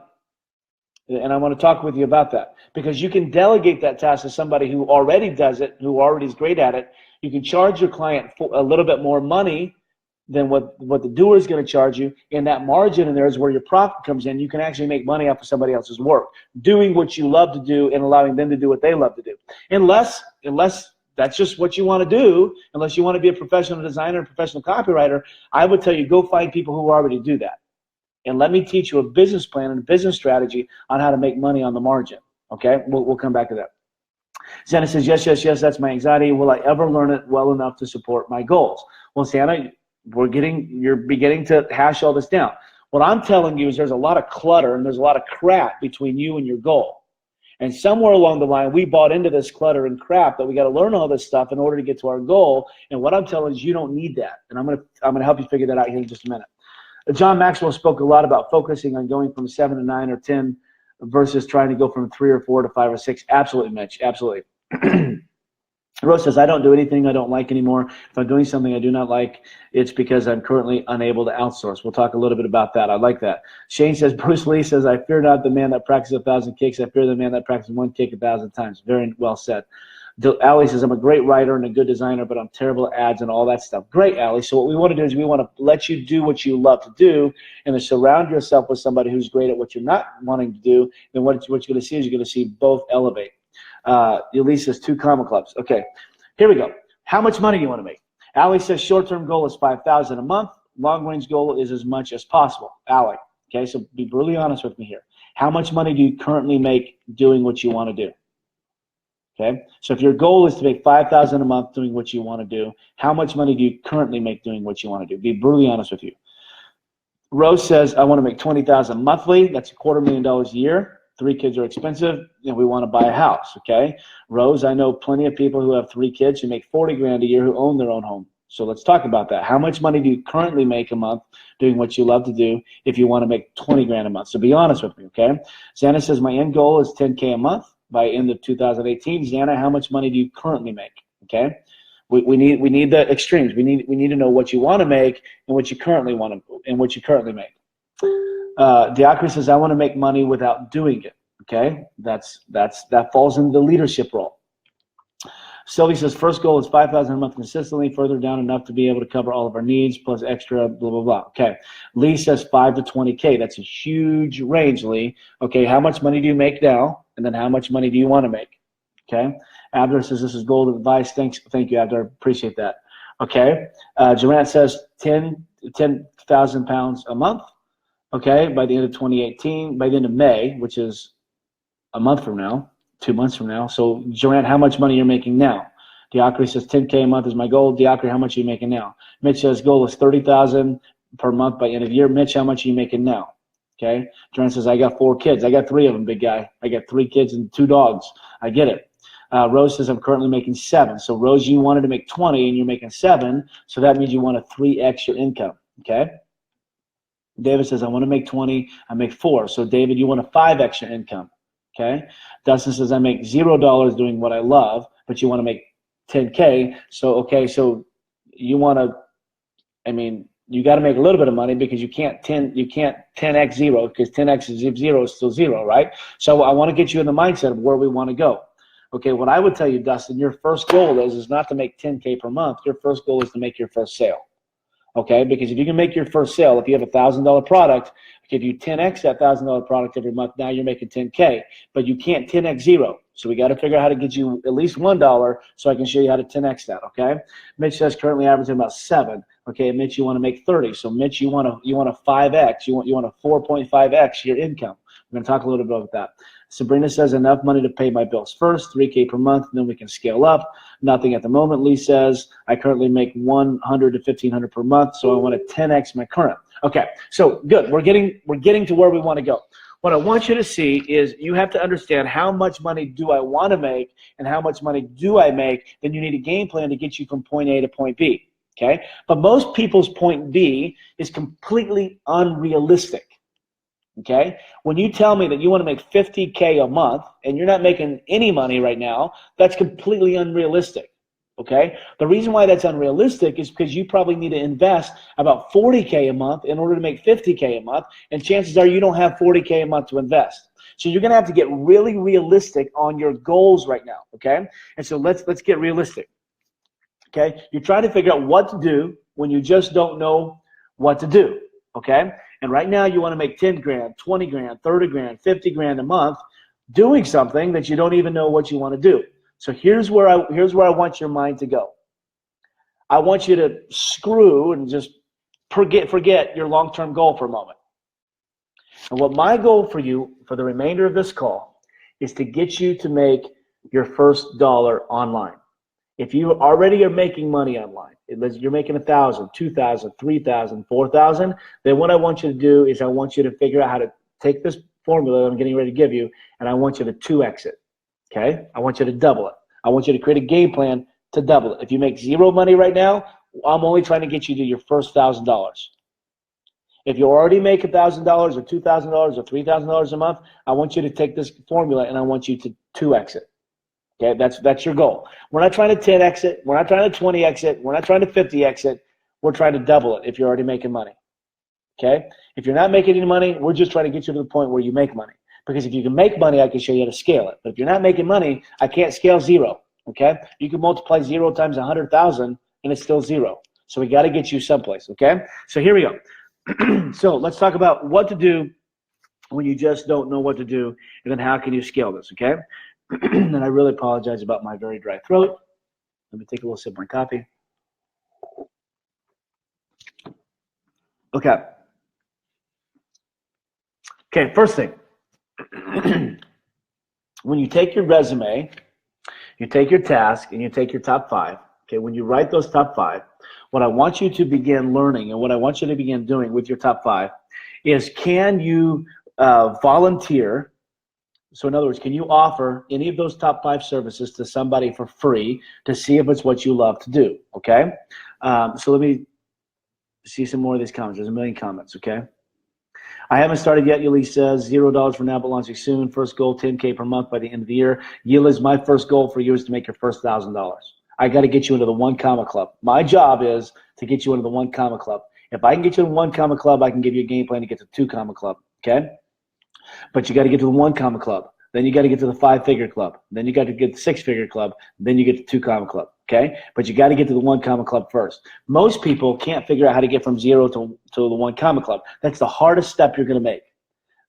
And I want to talk with you about that, because you can delegate that task to somebody who already does it, who already is great at it. You can charge your client a little bit more money than what the doer is going to charge you, and that margin in there is where your profit comes in. You can actually make money off of somebody else's work, doing what you love to do and allowing them to do what they love to do. Unless that's just what you want to do, unless you want to be a professional designer and professional copywriter, I would tell you, go find people who already do that. And let me teach you a business plan and a business strategy on how to make money on the margin. Okay? We'll come back to that. Santa says, yes, that's my anxiety. Will I ever learn it well enough to support my goals? Well, Santa, you're beginning to hash all this down. What I'm telling you is there's a lot of clutter and there's a lot of crap between you and your goal. And somewhere along the line, we bought into this clutter and crap that we got to learn all this stuff in order to get to our goal. And what I'm telling you is you don't need that. And I'm gonna help you figure that out here in just a minute. John Maxwell spoke a lot about focusing on going from 7 to 9 or 10 versus trying to go from 3 or 4 to 5 or 6. Absolutely, Mitch. Absolutely. Rose says, I don't do anything I don't like anymore. If I'm doing something I do not like, it's because I'm currently unable to outsource. We'll talk a little bit about that. I like that. Shane says, Bruce Lee says, I fear not the man that practices 1,000 kicks. I fear the man that practices 1 kick 1,000 times. Very well said. Allie says, I'm a great writer and a good designer, but I'm terrible at ads and all that stuff. Great, Allie. So what we want to do is we want to let you do what you love to do, and then surround yourself with somebody who's great at what you're not wanting to do. Then what you're going to see is you're going to see both elevate. Elise says 2 comma clubs. Okay, here we go. How much money do you want to make? Allie says short-term goal is $5,000 a month. Long-range goal is as much as possible. Allie, okay, so be brutally honest with me here. How much money do you currently make doing what you want to do? Okay, so if your goal is to make $5,000 a month doing what you want to do, how much money do you currently make doing what you want to do? Be brutally honest with you. Rose says, I want to make $20,000 monthly. That's $250,000 a year. 3 kids are expensive, and we want to buy a house. Okay, Rose, I know plenty of people who have 3 kids who make $40,000 a year who own their own home. So let's talk about that. How much money do you currently make a month doing what you love to do if you want to make $20,000 a month? So be honest with me. Okay, Xana says my end goal is $10K a month by end of 2018. Xana, how much money do you currently make? Okay, We need the extremes. We need to know what you want to make and what you currently want to and what you currently make. Diakri says, I want to make money without doing it. Okay, that falls into the leadership role. Sylvie says, first goal is 5,000 a month consistently, further down enough to be able to cover all of our needs, plus extra, blah, blah, blah. Okay. Lee says 5 to 20K. That's a huge range, Lee. Okay, how much money do you make now? And then how much money do you want to make? Okay. Abdur says, this is gold advice. Thank you, Abdur. Appreciate that. Okay. Durant says 10,000 pounds a month. Okay, by the end of 2018, by the end of May, which is a month from now, 2 months from now. So, Joanne, how much money you're making now? Diakri says 10K a month is my goal. Diakri, how much are you making now? Mitch says goal is 30,000 per month by end of year. Mitch, how much are you making now? Okay. Joanne says, I got 4 kids. I got 3 of them, big guy. I got 3 kids and 2 dogs. I get it. Rose says, I'm currently making 7. So, Rose, you wanted to make 20 and you're making 7. So, that means you want a 3x your income. Okay. David says, I want to make 20. I make 4. So, David, you want a 5x your income. Okay. Dustin says, I make $0 doing what I love, but you want to make 10K. So, okay, so you want to, I mean, you got to make a little bit of money because you can't 10x 0 because 10x is 0 is still 0, right? So I want to get you in the mindset of where we want to go. Okay, what I would tell you, Dustin, your first goal is not to make 10K per month. Your first goal is to make your first sale. Okay, because if you can make your first sale, if you have a $1,000 product, if you 10x that $1,000 product every month, now you're making 10K, but you can't 10x 0. So we got to figure out how to get you at least $1 so I can show you how to 10x that. Okay, Mitch says currently averaging about 7. Okay, Mitch, you want to make 30. So Mitch, you want a 5x. You want a 4.5x your income. We're going to talk a little bit about that. Sabrina says enough money to pay my bills first, 3K per month, and then we can scale up. Nothing at the moment. Lee says I currently make 100 to 1,500 per month, so I want to 10x my current. Okay, so good. We're getting to where we want to go. What I want you to see is you have to understand how much money do I want to make and how much money do I make. Then you need a game plan to get you from point A to point B. Okay, but most people's point B is completely unrealistic. Okay, when you tell me that you want to make 50K a month and you're not making any money right now, that's completely unrealistic. Okay, the reason why that's unrealistic is because you probably need to invest about 40K a month in order to make 50K a month, and chances are you don't have 40K a month to invest. So you're gonna have to get really realistic on your goals right now. Okay, and so let's get realistic. Okay, you're trying to figure out what to do when you just don't know what to do. Okay, and right now you want to make 10 grand, 20 grand, 30 grand, 50 grand a month doing something that you don't even know what you want to do. So here's where I want your mind to go. I want you to screw and just forget your long-term goal for a moment. And what my goal for you for the remainder of this call is to get you to make your first dollar online. If you already are making money online, you're making 1,000, 2,000, 3,000, 4,000, then what I want you to do is I want you to figure out how to take this formula that I'm getting ready to give you, and I want you to 2x it. Okay? I want you to double it. I want you to create a game plan to double it. If you make 0 money right now, I'm only trying to get you to your first $1,000. If you already make $1,000 or $2,000 or $3,000 a month, I want you to take this formula and I want you to 2x it. Okay, that's your goal. We're not trying to 10x it. We're not trying to 20x it. We're not trying to 50x it. We're trying to double it if you're already making money. Okay? If you're not making any money, we're just trying to get you to the point where you make money. Because if you can make money, I can show you how to scale it. But if you're not making money, I can't scale 0. Okay? You can multiply 0 times 100,000 and it's still 0. So we got to get you someplace. Okay? So here we go. So let's talk about what to do when you just don't know what to do, and then how can you scale this, okay? And I really apologize about my very dry throat. Let me take a little sip of my coffee. Okay. Okay, first thing. When you take your resume, you take your task, and you take your top 5, okay, when you write those top 5, what I want you to begin learning and what I want you to begin doing with your top 5 is can you volunteer. So in other words, can you offer any of those top 5 services to somebody for free to see if it's what you love to do, okay? So let me see some more of these comments. There's a million comments, okay? I haven't started yet, Yuli says. $0 for now, but launching soon. First goal, 10K per month by the end of the year. Yuli, my first goal for you is to make your first $1,000. I got to get you into the 1 comma club. My job is to get you into the 1 comma club. If I can get you in 1 comma club, I can give you a game plan to get to 2 comma club. Okay? But you got to get to the 1 comma club. Then you got to get to the 5-figure club. Then you got to get the 6-figure club. Then you get to 2 comma club. Okay? But you got to get to the 1 comma club first. Most people can't figure out how to get from 0 to the 1 comma club. That's the hardest step you're going to make.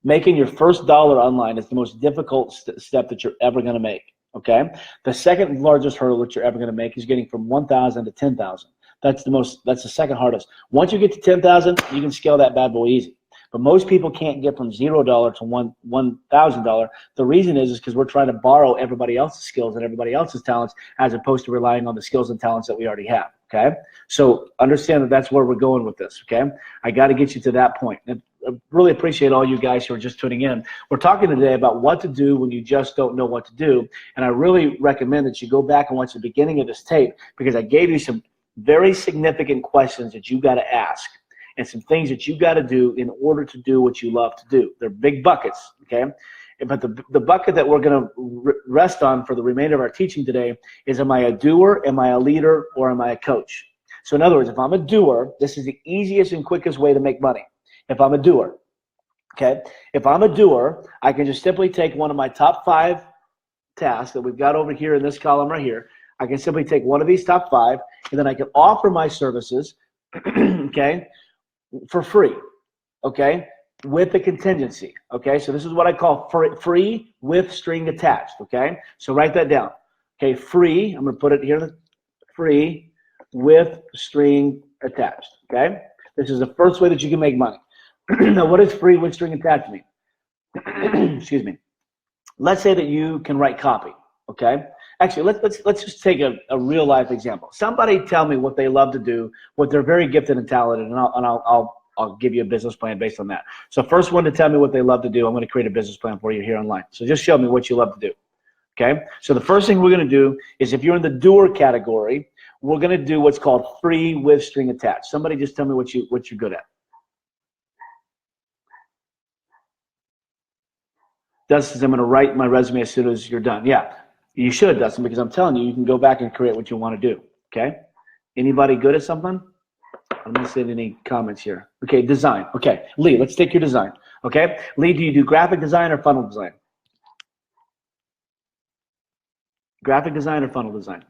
Making your first dollar online is the most difficult step that you're ever going to make. Okay? The second largest hurdle that you're ever going to make is getting from 1,000 to 10,000. That's the second hardest. Once you get to 10,000, you can scale that bad boy easy. But most people can't get from $0 to $1,000. The reason is because we're trying to borrow everybody else's skills and everybody else's talents as opposed to relying on the skills and talents that we already have. Okay? So understand that that's where we're going with this. Okay? I got to get you to that point. And I really appreciate all you guys who are just tuning in. We're talking today about what to do when you just don't know what to do. And I really recommend that you go back and watch the beginning of this tape because I gave you some very significant questions that you got to ask and some things that you got to do in order to do what you love to do. They're big buckets, okay? But the bucket that we're going to rest on for the remainder of our teaching today is, am I a doer, am I a leader, or am I a coach? So in other words, if I'm a doer, this is the easiest and quickest way to make money. If I'm a doer, okay? If I'm a doer, I can just simply take one of my top 5 tasks that we've got over here in this column right here. I can simply take one of these top 5, and then I can offer my services, okay, for free, okay, with a contingency, okay? So this is what I call free with string attached, okay? So write that down, okay? Free, I'm going to put it here, free with string attached, okay? This is the first way that you can make money. Now, what does free with string attached mean? Excuse me. Let's say that you can write copy, okay? Actually, let's just take a real life example. Somebody tell me what they love to do, what they're very gifted and talented, and I'll give you a business plan based on that. So first one to tell me what they love to do, I'm going to create a business plan for you here online. So just show me what you love to do. Okay? So the first thing we're going to do is, if you're in the doer category, we're going to do what's called free with string attached. Somebody just tell me what you're good at. Dustin, I'm going to write my resume as soon as you're done. Yeah. You should, Dustin, because I'm telling you, you can go back and create what you want to do, okay? Anybody good at something? I'm not seeing any comments here. Okay, design. Okay, Lee, let's take your design, okay? Lee, do you do graphic design or funnel design? Graphic design or funnel design?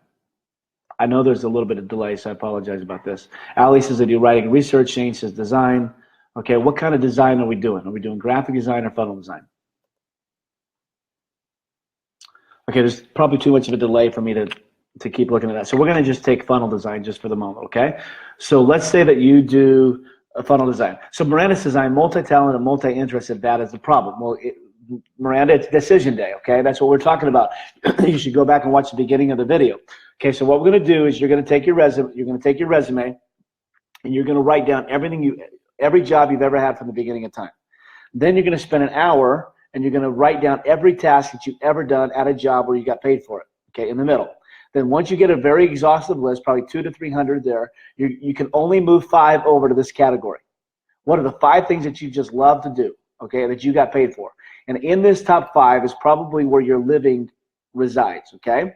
I know there's a little bit of delay, so I apologize about this. Ali says I do writing research. Shane says design. Okay, what kind of design are we doing? Are we doing graphic design or funnel design? Okay, there's probably too much of a delay for me to keep looking at that. So we're going to just take funnel design just for the moment, okay? So let's say that you do a funnel design. So Miranda says, I'm multi-talented and multi-interested. That is the problem. Well, Miranda, it's decision day, okay? That's what we're talking about. You should go back and watch the beginning of the video. Okay, so what we're going to do is you're going to take your resume, and you're going to write down every job you've ever had from the beginning of time. Then you're going to spend an hour and you're going to write down every task that you've ever done at a job where you got paid for it, okay, in the middle. Then once you get a very exhaustive list, probably 200 to 300 there, you can only move 5 over to this category. What are the 5 things that you just love to do, okay, that you got paid for? And in this top 5 is probably where your living resides, okay?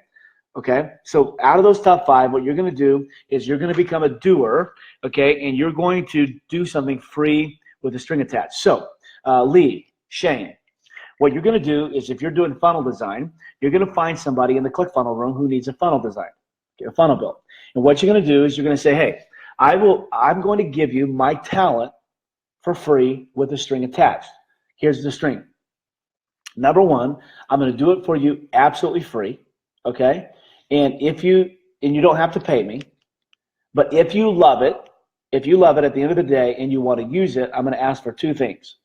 Okay, so out of those top 5, what you're going to do is you're going to become a doer, okay, and you're going to do something free with a string attached. So, Lee, Shane, what you're going to do is, if you're doing funnel design, you're going to find somebody in the ClickFunnels room who needs a funnel design, a funnel built. And what you're going to do is you're going to say, hey, I'm going to give you my talent for free with a string attached. Here's the string. Number 1, I'm going to do it for you absolutely free, okay? And you don't have to pay me, but if you love it at the end of the day and you want to use it, I'm going to ask for 2 things.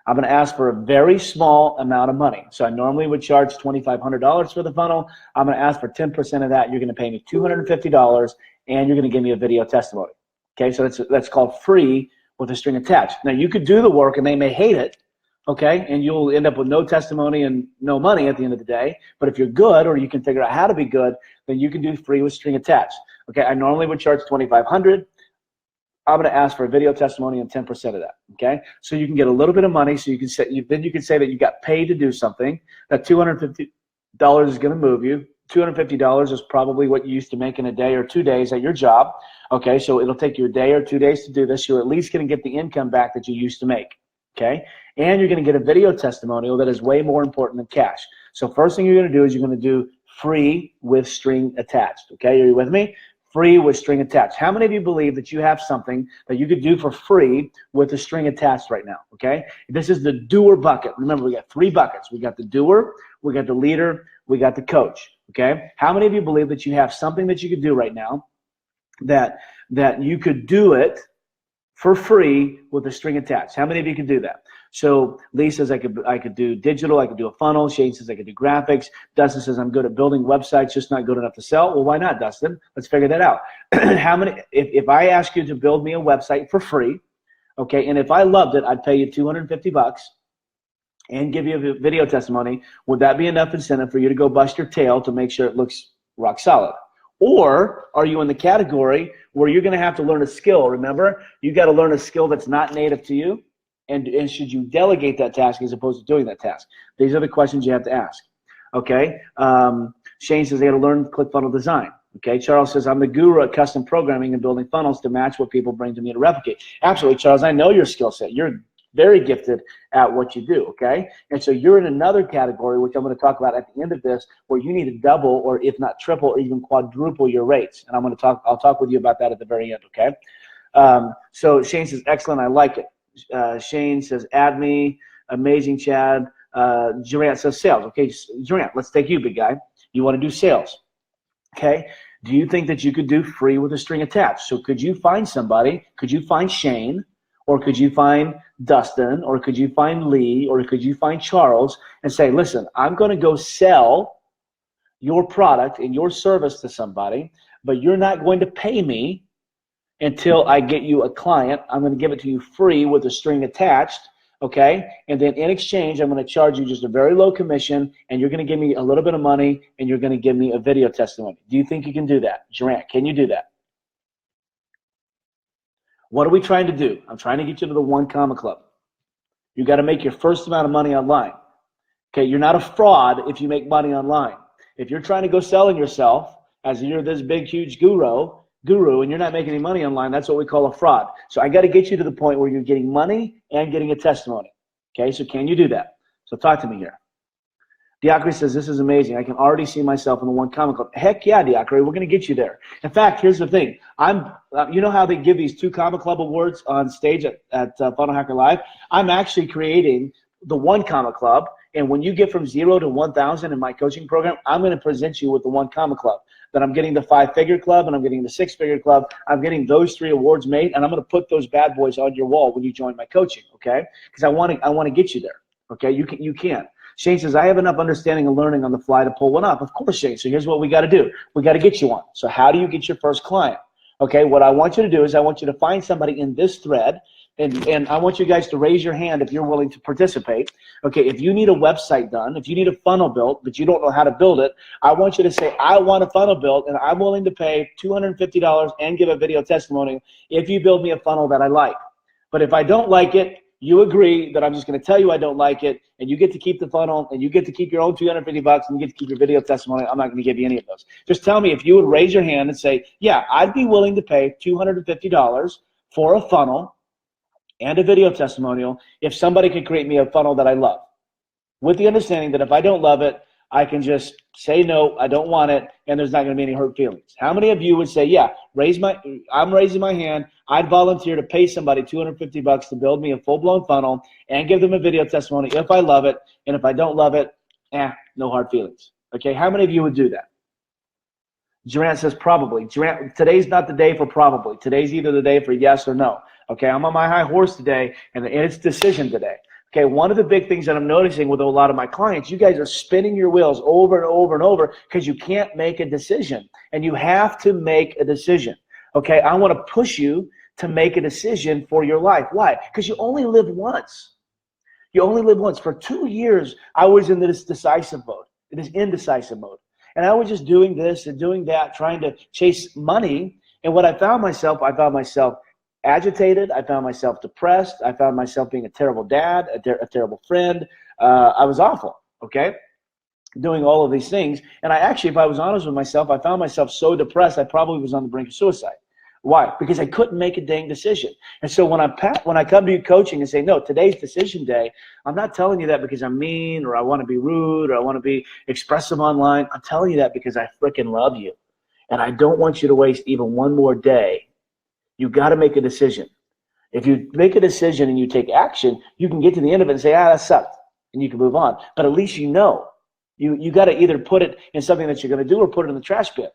I'm going to ask for a very small amount of money. So I normally would charge $2,500 for the funnel. I'm going to ask for 10% of that. You're going to pay me $250, and you're going to give me a video testimony. Okay, so that's called free with a string attached. Now, you could do the work, and they may hate it, okay, and you'll end up with no testimony and no money at the end of the day. But if you're good, or you can figure out how to be good, then you can do free with string attached. Okay, I normally would charge $2,500. I'm going to ask for a video testimony and 10% of that, okay? So you can get a little bit of money, so you can say that you got paid to do something. That $250 is going to move you $250 is probably what you used to make in a day or 2 days at your job. Okay, so it'll take you a day or 2 days to do this. You're at least going to get the income back that you used to make. Okay, and you're going to get a video testimonial that is way more important than cash. So first thing you're going to do is you're going to do free with string attached. Okay, are you with me? Free with string attached. How many of you believe that you have something that you could do for free with the string attached right now? Okay, this is the doer bucket. Remember, we got 3 buckets. We got the doer, we got the leader, we got the coach. Okay, how many of you believe that you have something that you could do right now that you could do it for free with a string attached? How many of you can do that? So Lee says I could do digital, I could do a funnel. Shane says I could do graphics. Dustin says I'm good at building websites, just not good enough to sell. Well, why not, Dustin? Let's figure that out. How many? If I ask you to build me a website for free, okay, and if I loved it, I'd pay you $250 and give you a video testimony. Would that be enough incentive for you to go bust your tail to make sure it looks rock solid? Or are you in the category where you're going to have to learn a skill? Remember, you got to learn a skill that's not native to you. And should you delegate that task as opposed to doing that task? These are the questions you have to ask. Okay. Shane says they got to learn ClickFunnels design. Okay. Charles says I'm the guru at custom programming and building funnels to match what people bring to me to replicate. Absolutely, Charles. I know your skill set. You're very gifted at what you do. Okay. And so you're in another category, which I'm going to talk about at the end of this, where you need to double or if not triple or even quadruple your rates. And I'll talk with you about that at the very end. Okay. So Shane says, excellent. I like it. Shane says, add me. Amazing, Chad. Durant says sales. Okay, Durant, let's take you, big guy. You want to do sales. Okay. Do you think that you could do free with a string attached? So could you find somebody? Could you find Shane? Or could you find Dustin? Or could you find Lee? Or could you find Charles and say, listen, I'm going to go sell your product and your service to somebody, but you're not going to pay me until I get you a client. I'm going to give it to you free with a string attached, okay? And then in exchange, I'm going to charge you just a very low commission, and you're going to give me a little bit of money, and you're going to give me a video testimony. Do you think you can do that? Durant, can you do that? What are we trying to do? I'm trying to get you to the 1 Comma Club. You got to make your first amount of money online. Okay, you're not a fraud if you make money online. If you're trying to go selling yourself as you're this big, huge guru, and you're not making any money online, that's what we call a fraud. So I got to get you to the point where you're getting money and getting a testimony. Okay, so can you do that? So talk to me here. Diakri says, this is amazing. I can already see myself in the 1 Comma Club. Heck yeah, Diakri, we're going to get you there. In fact, here's the thing. You know how they give these 2 Comma Club awards on stage at Funnel Hacker Live? I'm actually creating the 1 Comma Club, and when you get from 0 to 1,000 in my coaching program, I'm going to present you with the 1 Comma Club. Then I'm getting the 5-figure club, and I'm getting the 6-figure club. I'm getting those 3 awards made, and I'm going to put those bad boys on your wall when you join my coaching, okay? Because I want to get you there, okay? You can. Shane says, I have enough understanding and learning on the fly to pull one up. Of course, Shane. So here's what we got to do. We got to get you one. So how do you get your first client? Okay, what I want you to do is I want you to find somebody in this thread, and I want you guys to raise your hand if you're willing to participate. Okay, if you need a website done, if you need a funnel built, but you don't know how to build it, I want you to say, I want a funnel built, and I'm willing to pay $250 and give a video testimony if you build me a funnel that I like. But if I don't like it, you agree that I'm just going to tell you I don't like it, and you get to keep the funnel, and you get to keep your own $250, and you get to keep your video testimony. I'm not going to give you any of those. Just tell me if you would raise your hand and say, yeah, I'd be willing to pay $250 for a funnel and a video testimonial if somebody could create me a funnel that I love, with the understanding that if I don't love it, I can just say no, I don't want it, and there's not going to be any hurt feelings. How many of you would say, yeah, I'm raising my hand, I'd volunteer to pay somebody $250 to build me a full-blown funnel and give them a video testimony if I love it, and if I don't love it, no hard feelings. Okay, how many of you would do that? Durant says probably. Durant, today's not the day for probably. Today's either the day for yes or no. Okay, I'm on my high horse today, and it's decision today. Okay, one of the big things that I'm noticing with a lot of my clients, you guys are spinning your wheels over and over and over because you can't make a decision, and you have to make a decision. Okay, I want to push you to make a decision for your life. Why? Because you only live once. You only live once. For 2 years, I was in this decisive mode, this indecisive mode. And I was just doing this and doing that, trying to chase money. And what I found myself agitated. I found myself depressed. I found myself being a terrible dad, a terrible friend. I was awful, okay? doing all of these things. And I actually, if I was honest with myself, I found myself so depressed, I probably was on the brink of suicide. Why? Because I couldn't make a dang decision. And so when I come to you coaching and say, no, today's decision day, I'm not telling you that because I'm mean or I want to be rude or I want to be expressive online. I'm telling you that because I freaking love you. And I don't want you to waste even one more day. You got to make a decision. If you make a decision and you take action, you can get to the end of it and say, that sucked. And you can move on. But at least you know. You got to either put it in something that you're going to do or put it in the trash bin.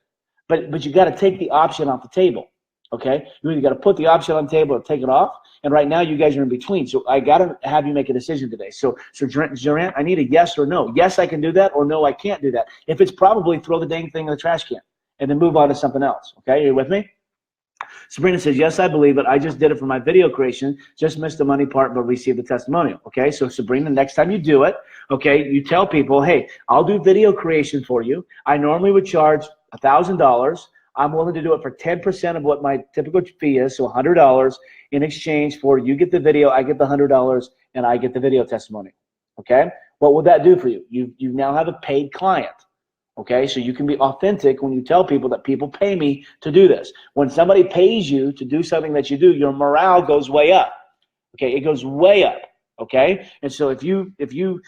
But you got to take the option off the table. Okay, you either got to put the option on the table or take it off. And right now, you guys are in between. So I got to have you make a decision today. So Durant, I need a yes or no. Yes, I can do that, or no, I can't do that. If it's probably, throw the dang thing in the trash can and then move on to something else. Okay, are you with me? Sabrina says, yes, I believe it. I just did it for my video creation. Just missed the money part, but received the testimonial. Okay, so Sabrina, next time you do it, okay, you tell people, hey, I'll do video creation for you. I normally would charge $1,000. I'm willing to do it for 10% of what my typical fee is, so $100 in exchange for you get the video, I get the $100, and I get the video testimony. Okay? What would that do for you? You now have a paid client. Okay? So you can be authentic when you tell people that people pay me to do this. When somebody pays you to do something that you do, your morale goes way up. Okay? It goes way up. Okay? And so if you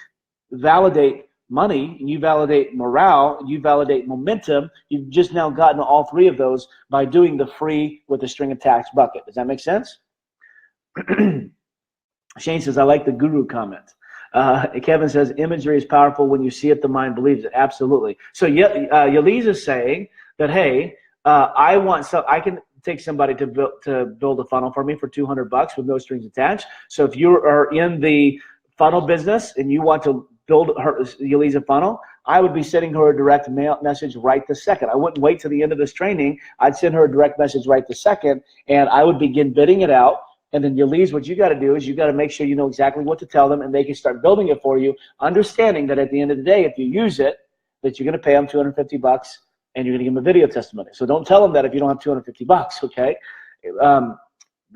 validate money, and you validate morale, and you validate momentum, you've just now gotten all three of those by doing the free with the string attached bucket. Does that make sense? Shane says, I like the guru comment. Kevin says, imagery is powerful. When you see it, the mind believes it. Absolutely. So Yaliz is saying that, hey, I can take somebody to build a funnel for me for $200 with no strings attached. So if you are in the funnel business and you want to build Yaliz a funnel, I would be sending her a direct mail message right this second. I wouldn't wait till the end of this training. I'd send her a direct message right this second, and I would begin bidding it out. And then Yaliz, what you got to do is you got to make sure you know exactly what to tell them, and they can start building it for you, understanding that at the end of the day, if you use it, that you're going to pay them $250 and you're going to give them a video testimony. So don't tell them that if you don't have $250, okay?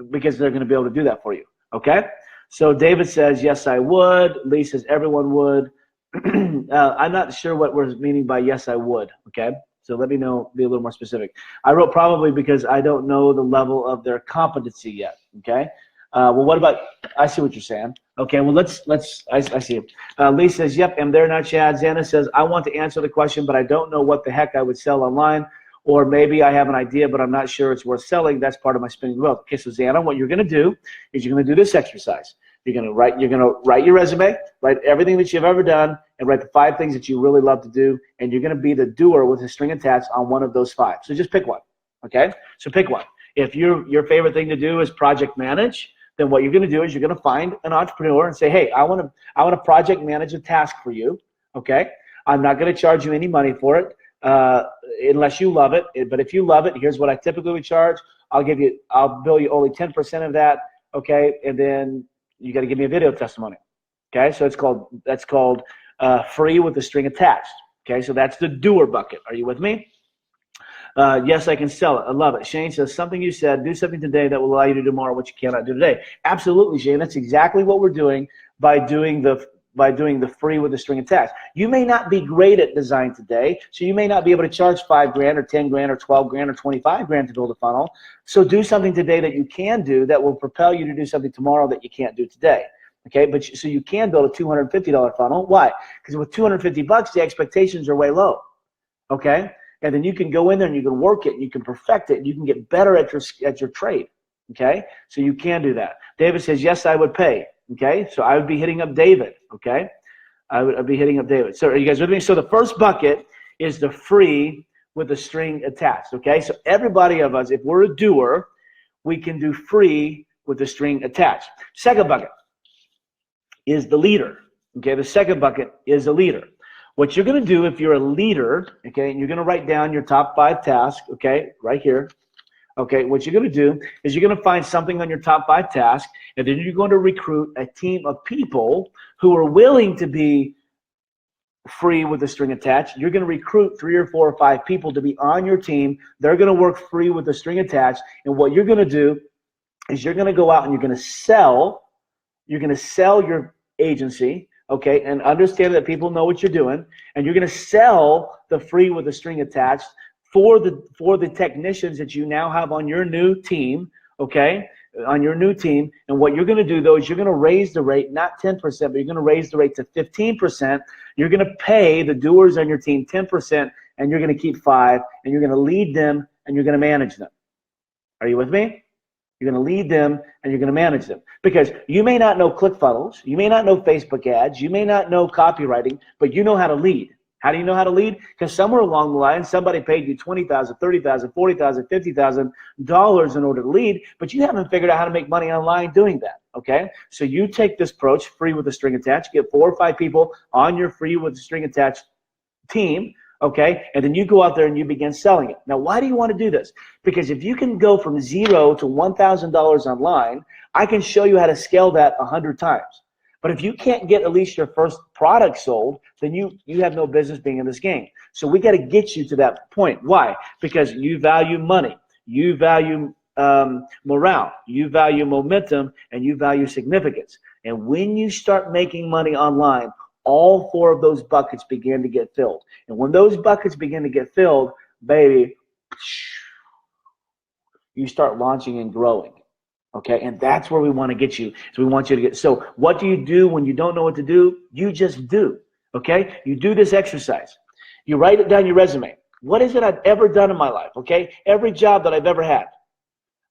Because they're going to be able to do that for you, okay? So David says, yes, I would. Lee says, everyone would. I'm not sure what we're meaning by yes, I would, okay? So let me know, be a little more specific. I wrote probably because I don't know the level of their competency yet, okay? Well, what about, I see what you're saying. Okay, well, I see it. Lee says, yep, I'm there now, Chad. Xana says, I want to answer the question, but I don't know what the heck I would sell online. Or maybe I have an idea, but I'm not sure it's worth selling. That's part of my spinning wheel. Okay, so Xana, what you're going to do is you're going to do this exercise. You're going to write your resume, write everything that you've ever done, and write the 5 things that you really love to do. And you're going to be the doer with a string attached on one of those 5. So just pick one. Okay, so pick one. If your favorite thing to do is project manage, then what you're going to do is you're going to find an entrepreneur and say, hey, I want to project manage a task for you. Okay, I'm not going to charge you any money for it. Unless you love it. But if you love it, here's what I typically would charge. I'll bill you only 10% of that. Okay. And then you got to give me a video testimony. Okay. So that's called free with the string attached. Okay. So that's the doer bucket. Are you with me? Yes, I can sell it. I love it. Shane says, something you said, do something today that will allow you to do tomorrow what you cannot do today. Absolutely, Shane. That's exactly what we're doing by doing the free with the string attached. You may not be great at design today, so you may not be able to charge $5 grand or 10 grand or 12 grand or 25 grand to build a funnel. So do something today that you can do that will propel you to do something tomorrow that you can't do today. Okay, but so you can build a $250 funnel. Why? Because with $250, the expectations are way low. Okay, and then you can go in there and you can work it, and you can perfect it, and you can get better at your trade. Okay, so you can do that. David says, yes, I would pay. Okay, so I would be hitting up David. Okay, I'd be hitting up David. So are you guys with me? So the first bucket is the free with the string attached. Okay, so everybody of us, if we're a doer, we can do free with the string attached. Second bucket is the leader. Okay, the second bucket is a leader. What you're going to do if you're a leader, okay, and you're going to write down your top 5 tasks, okay, right here. Okay, what you're going to do is you're going to find something on your top 5 tasks, and then you're going to recruit a team of people who are willing to be free with the string attached. You're going to recruit 3 or 4 or 5 people to be on your team. They're going to work free with the string attached, and what you're going to do is you're going to go out and you're going to sell your agency, okay, and understand that people know what you're doing, and you're going to sell the free with a string attached for the technicians that you now have on your new team, okay, on your new team. And what you're going to do, though, is you're going to raise the rate, not 10%, but you're going to raise the rate to 15%. You're going to pay the doers on your team 10%, and you're going to keep 5%, and you're going to lead them, and you're going to manage them. Are you with me? You're going to lead them, and you're going to manage them. Because you may not know ClickFunnels, you may not know Facebook ads, you may not know copywriting, but you know how to lead. How do you know how to lead? Because somewhere along the line, somebody paid you $20,000, $30,000, $40,000, $50,000 in order to lead, but you haven't figured out how to make money online doing that, okay? So you take this approach, free with a string attached, get 4 or 5 people on your free with a string attached team, okay? And then you go out there and you begin selling it. Now, why do you want to do this? Because if you can go from $0 to $1,000 online, I can show you how to scale that 100 times. But if you can't get at least your first product sold, then you have no business being in this game. So we got to get you to that point. Why? Because you value money, you value morale, you value momentum, and you value significance. And when you start making money online, all 4 of those buckets begin to get filled. And when those buckets begin to get filled, baby, you start launching and growing. Okay, and that's where we want to get you. So we want you to get. So what do you do when you don't know what to do? You just do. Okay, you do this exercise. You write it down your resume. What is it I've ever done in my life? Okay, every job that I've ever had.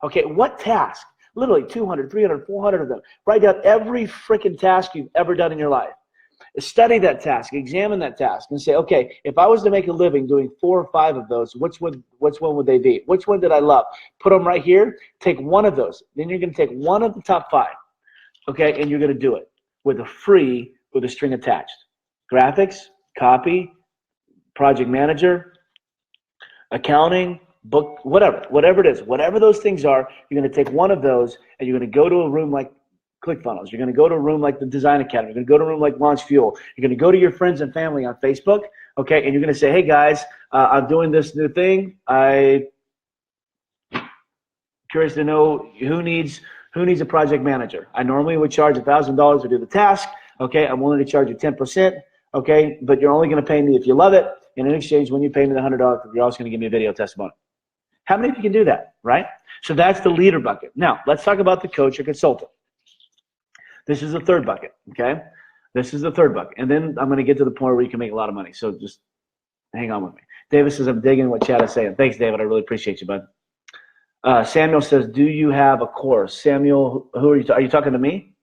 Okay, what task? Literally 200, 300, 400 of them. Write down every freaking task you've ever done in your life. Study that task, examine that task, and say, okay, if I was to make a living doing 4 or 5 of those, which one would they be? Which one did I love? Put them right here. Take one of those. Then you're going to take one of the top 5, okay, and you're going to do it with a string attached. Graphics, copy, project manager, accounting, book, whatever it is, whatever those things are, you're going to take one of those and you're going to go to a room like ClickFunnels. You're going to go to a room like the Design Academy. You're going to go to a room like Launch Fuel. You're going to go to your friends and family on Facebook, okay, and you're going to say, hey, guys, I'm doing this new thing. I'm curious to know who needs a project manager. I normally would charge $1,000 to do the task, okay? I'm willing to charge you 10%, okay, but you're only going to pay me if you love it, and in exchange, when you pay me the $100, you're also going to give me a video testimony. How many of you can do that, right? So that's the leader bucket. Now, let's talk about the coach or consultant. This is the third bucket, okay? This is the third bucket. And then I'm going to get to the point where you can make a lot of money. So just hang on with me. David says, I'm digging what Chad is saying. Thanks, David. I really appreciate you, bud. Samuel says, do you have a course? Samuel, who are you? Are you talking to me?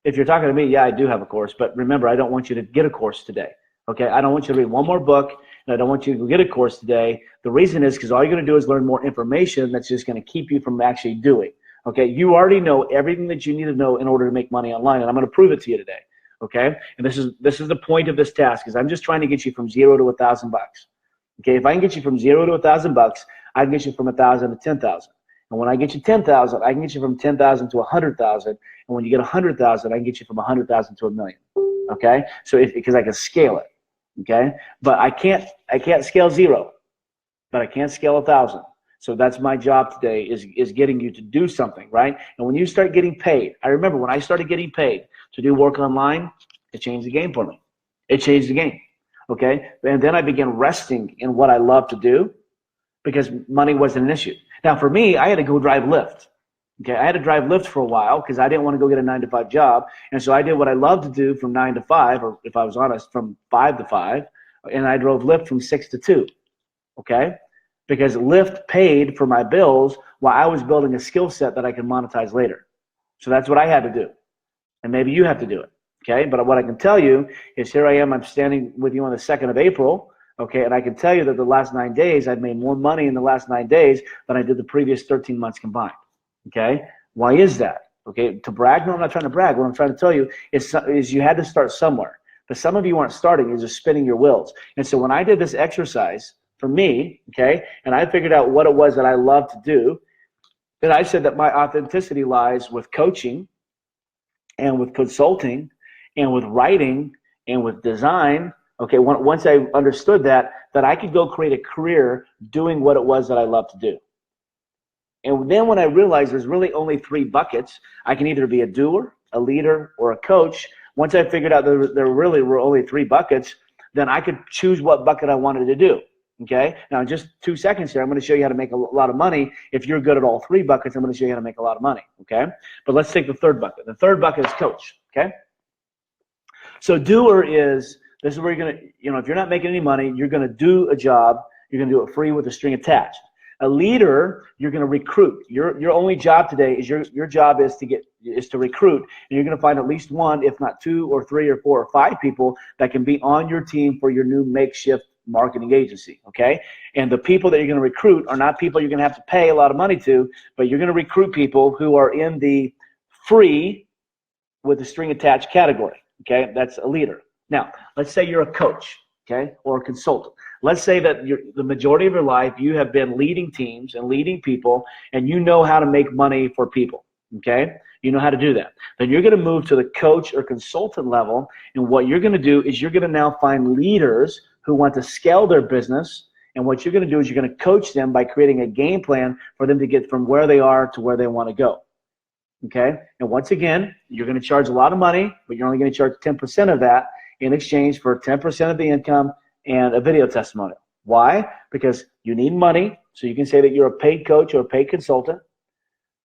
If you're talking to me, yeah, I do have a course. But remember, I don't want you to get a course today, okay? I don't want you to read one more book, and I don't want you to get a course today. The reason is because all you're going to do is learn more information that's just going to keep you from actually doing. Okay, you already know everything that you need to know in order to make money online, and I'm going to prove it to you today. Okay, and this is the point of this task is I'm just trying to get you from $0 to $1,000. Okay, if I can get you from $0 to $1,000, I can get you from 1,000 to 10,000. And when I get you 10,000, I can get you from 10,000 to 100,000. And when you get 100,000, I can get you from 100,000 to $1 million. Okay, so because I can scale it. Okay, but I can't scale 0, but I can scale 1,000. So that's my job today is getting you to do something, right? And when you start getting paid, I remember when I started getting paid to do work online, it changed the game for me. It changed the game, okay? And then I began resting in what I love to do because money wasn't an issue. Now for me, I had to go drive Lyft. Okay, I had to drive Lyft for a while because I didn't want to go get a 9-to-5 job. And so I did what I love to do from 9 to 5, or if I was honest, from 5 to 5, and I drove Lyft from 6 to 2, okay? Because Lyft paid for my bills while I was building a skill set that I could monetize later. So that's what I had to do. And maybe you have to do it, okay? But what I can tell you is here I am, I'm standing with you on the 2nd of April, okay? And I can tell you that the last 9 days, I've made more money in the last 9 days than I did the previous 13 months combined, okay? Why is that? Okay, to brag? No, I'm not trying to brag. What I'm trying to tell you is you had to start somewhere. But some of you aren't starting, you're just spinning your wheels. And so when I did this exercise, for me, okay, and I figured out what it was that I love to do, then I said that my authenticity lies with coaching and with consulting and with writing and with design, okay, once I understood that I could go create a career doing what it was that I love to do. And then when I realized there's really only 3 buckets, I can either be a doer, a leader, or a coach, Once I figured out there really were only 3 buckets, then I could choose what bucket I wanted to do. Okay. Now, in just 2 seconds here, I'm going to show you how to make a lot of money. If you're good at all 3 buckets, I'm going to show you how to make a lot of money. Okay. But let's take the 3rd bucket. The 3rd bucket is coach. Okay. So doer is, this is where you're going to, if you're not making any money, you're going to do a job. You're going to do it free with a string attached. A leader, you're going to recruit. Your only job today is your job is to recruit, and you're going to find at least 1, if not 2 or 3 or 4 or 5 people that can be on your team for your new makeshift marketing agency. Okay, and the people that you're going to recruit are not people you're going to have to pay a lot of money to, but you're going to recruit people who are in the free with a string attached category. Okay, that's a leader. Now, let's say you're a coach, okay, or a consultant. Let's say that the majority of your life you have been leading teams and leading people, and you know how to make money for people, okay? You know how to do that. Then you're going to move to the coach or consultant level, and what you're going to do is you're going to now find leaders who want to scale their business, and what you're going to do is you're going to coach them by creating a game plan for them to get from where they are to where they want to go, okay? And once again, you're going to charge a lot of money, but you're only going to charge 10% of that in exchange for 10% of the income and a video testimonial. Why? Because you need money, so you can say that you're a paid coach or a paid consultant.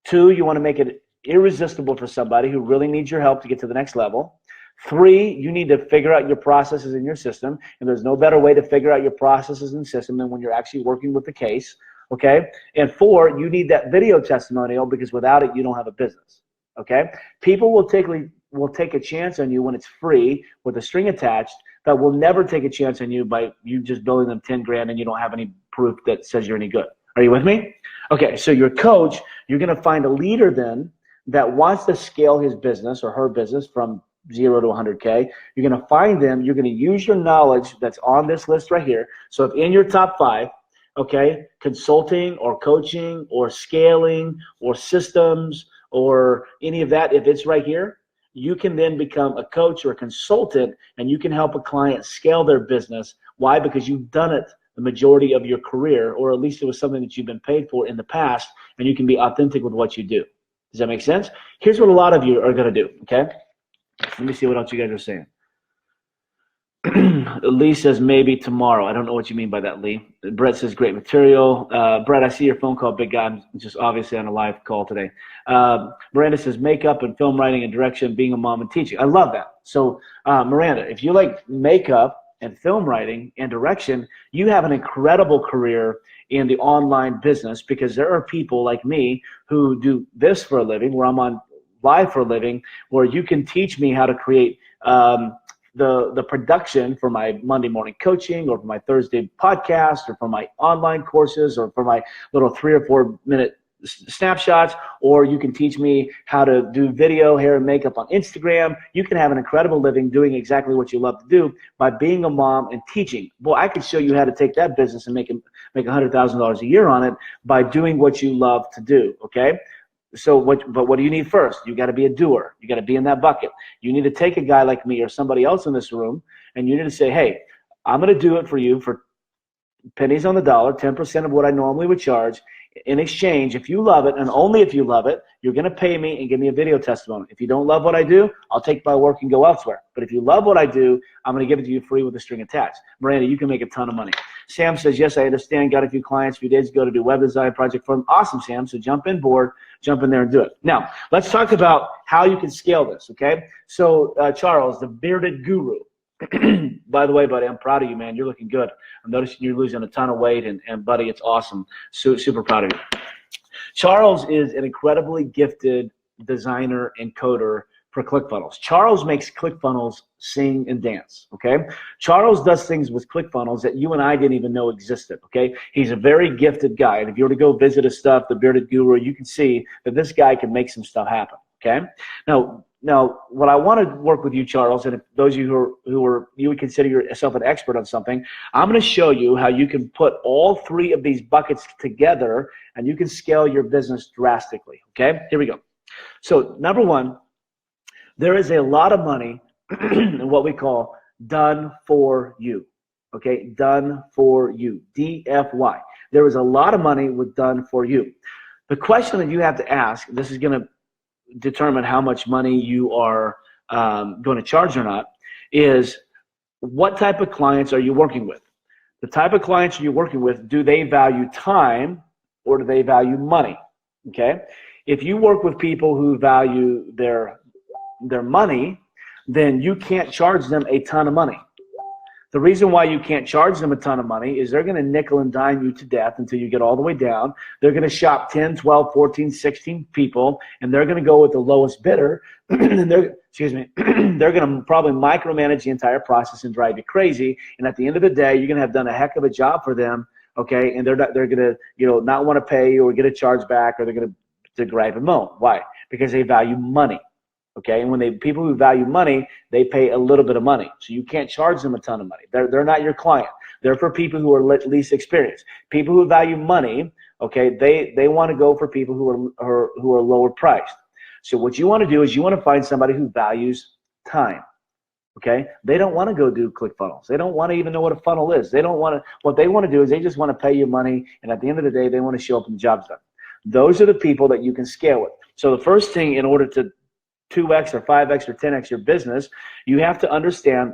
2, you want to make it irresistible for somebody who really needs your help to get to the next level. 3, you need to figure out your processes in your system, and there's no better way to figure out your processes and system than when you're actually working with the case, okay? And 4, you need that video testimonial, because without it, you don't have a business, okay? People will take a chance on you when it's free with a string attached, that will never take a chance on you by you just billing them 10 grand and you don't have any proof that says you're any good. Are you with me? Okay, so your coach, you're going to find a leader then that wants to scale his business or her business from 0 to 100K. You're going to find them. You're going to use your knowledge that's on this list right here. So if in your top 5, okay, consulting or coaching or scaling or systems or any of that, if it's right here, you can then become a coach or a consultant, and you can help a client scale their business. Why? Because you've done it the majority of your career, or at least it was something that you've been paid for in the past, and you can be authentic with what you do. Does that make sense? Here's what a lot of you are going to do, okay? Let me see what else you guys are saying. Lee says maybe tomorrow. I don't know what you mean by that, Lee. Brett says great material. Brett, I see your phone call, big guy. I'm just obviously on a live call today. Miranda says makeup and film writing and direction, being a mom and teaching. I love that. So Miranda, if you like makeup and film writing and direction, you have an incredible career in the online business, because there are people like me who do this for a living, where I'm on live for a living, where you can teach me how to create the production for my Monday morning coaching, or for my Thursday podcast, or for my online courses, or for my little 3 or 4 minute snapshots, or you can teach me how to do video, hair, and makeup on Instagram. You can have an incredible living doing exactly what you love to do by being a mom and teaching. Boy, I could show you how to take that business and make $100,000 a year on it by doing what you love to do, okay? So what do you need first? You got to be a doer. You got to be in that bucket. You need to take a guy like me or somebody else in this room, and you need to say, hey, I'm going to do it for you for pennies on the dollar, 10% of what I normally would charge. In exchange, if you love it, and only if you love it, you're going to pay me and give me a video testimony. If you don't love what I do, I'll take my work and go elsewhere. But if you love what I do, I'm going to give it to you free with a string attached. Miranda, you can make a ton of money. Sam says, yes, I understand. Got a few clients a few days ago to do web design project for them. Awesome, Sam. So jump in board, jump in there and do it. Now, let's talk about how you can scale this, okay? So Charles, the bearded guru. By the way, buddy, I'm proud of you, man. You're looking good. I'm noticing you're losing a ton of weight, and buddy, it's awesome. Super proud of you. Charles is an incredibly gifted designer and coder for ClickFunnels. Charles makes ClickFunnels sing and dance, okay? Charles does things with ClickFunnels that you and I didn't even know existed, okay? He's a very gifted guy, and if you were to go visit his stuff, the Bearded Guru, you can see that this guy can make some stuff happen, okay? Now, what I want to work with you, Charles, and if those of you you would consider yourself an expert on something, I'm going to show you how you can put all 3 of these buckets together, and you can scale your business drastically, okay? Here we go. So number 1, there is a lot of money in what we call done for you, okay? Done for you, DFY. There is a lot of money with done for you. The question that you have to ask, this is going to determine how much money you are going to charge or not, is what type of clients are you working with? The type of clients you're working with, do they value time or do they value money? Okay? If you work with people who value their money, then you can't charge them a ton of money. The reason why you can't charge them a ton of money is they're going to nickel and dime you to death until you get all the way down. They're going to shop 10, 12, 14, 16 people, and they're going to go with the lowest bidder. And they're going to probably micromanage the entire process and drive you crazy. And at the end of the day, you're going to have done a heck of a job for them, okay? And they're going to, not want to pay you or get a charge back, or they're going to gripe and moan. Why? Because they value money. Okay, and when people who value money, they pay a little bit of money. So you can't charge them a ton of money. They're not your client. They're for people who are least experienced. People who value money, okay, they want to go for people who are lower priced. So what you want to do is you want to find somebody who values time. Okay, they don't want to go do ClickFunnels. They don't want to even know what a funnel is. They don't want to. What they want to do is they just want to pay you money, and at the end of the day, they want to show up and the job's done. Those are the people that you can scale with. So the first thing, in order to 2x or 5x or 10x your business, you have to understand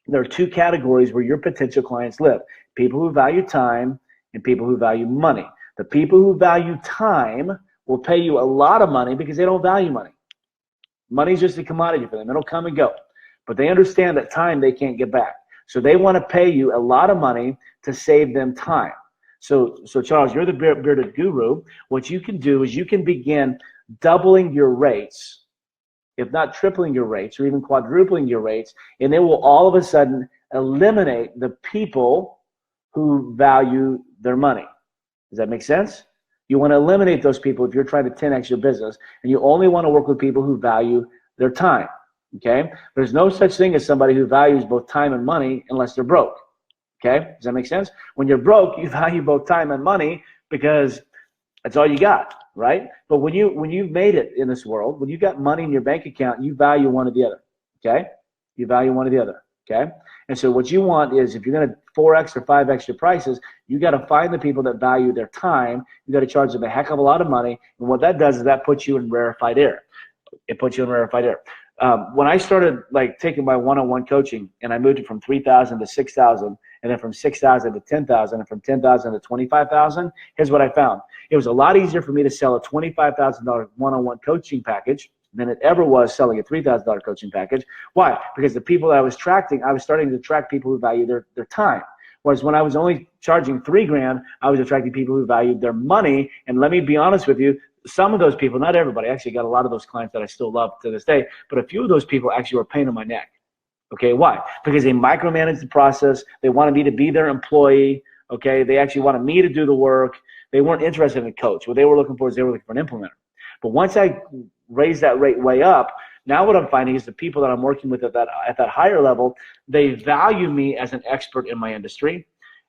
there are two categories where your potential clients live: people who value time and people who value money. The people who value time will pay you a lot of money because they don't value money. Money's just a commodity for them. It'll come and go. But they understand that time they can't get back. So they want to pay you a lot of money to save them time. So Charles, you're the bearded guru. What you can do is you can begin doubling your rates, if not tripling your rates or even quadrupling your rates, and it will all of a sudden eliminate the people who value their money. Does that make sense? You want to eliminate those people if you're trying to 10x your business, and you only want to work with people who value their time. Okay? There's no such thing as somebody who values both time and money unless they're broke. Okay? Does that make sense? When you're broke, you value both time and money because that's all you got. Right? But when you've made it in this world, when you got money in your bank account, you value one or the other. Okay? You value one or the other. Okay? And so what you want is, if you're going to 4x or 5x your prices, you got to find the people that value their time. You got to charge them a heck of a lot of money. And what that does is that puts you in rarefied air. It puts you in rarefied air. When I started taking my one-on-one coaching, and I moved it from 3,000 to 6,000, and then from 6,000 to 10,000, and from 10,000 to 25,000, here's what I found. It was a lot easier for me to sell a $25,000 one-on-one coaching package than it ever was selling a $3,000 coaching package. Why? Because the people that I was attracting, I was starting to attract people who value their time. Whereas when I was only charging $3,000, I was attracting people who valued their money. And let me be honest with you, some of those people, not everybody, I actually got a lot of those clients that I still love to this day, but a few of those people actually were a pain in my neck. Okay, why? Because they micromanaged the process. They wanted me to be their employee. Okay, they actually wanted me to do the work. They weren't interested in a coach. What they were looking for is they were looking for an implementer. But once I raised that rate way up, now what I'm finding is the people that I'm working with at that higher level, they value me as an expert in my industry.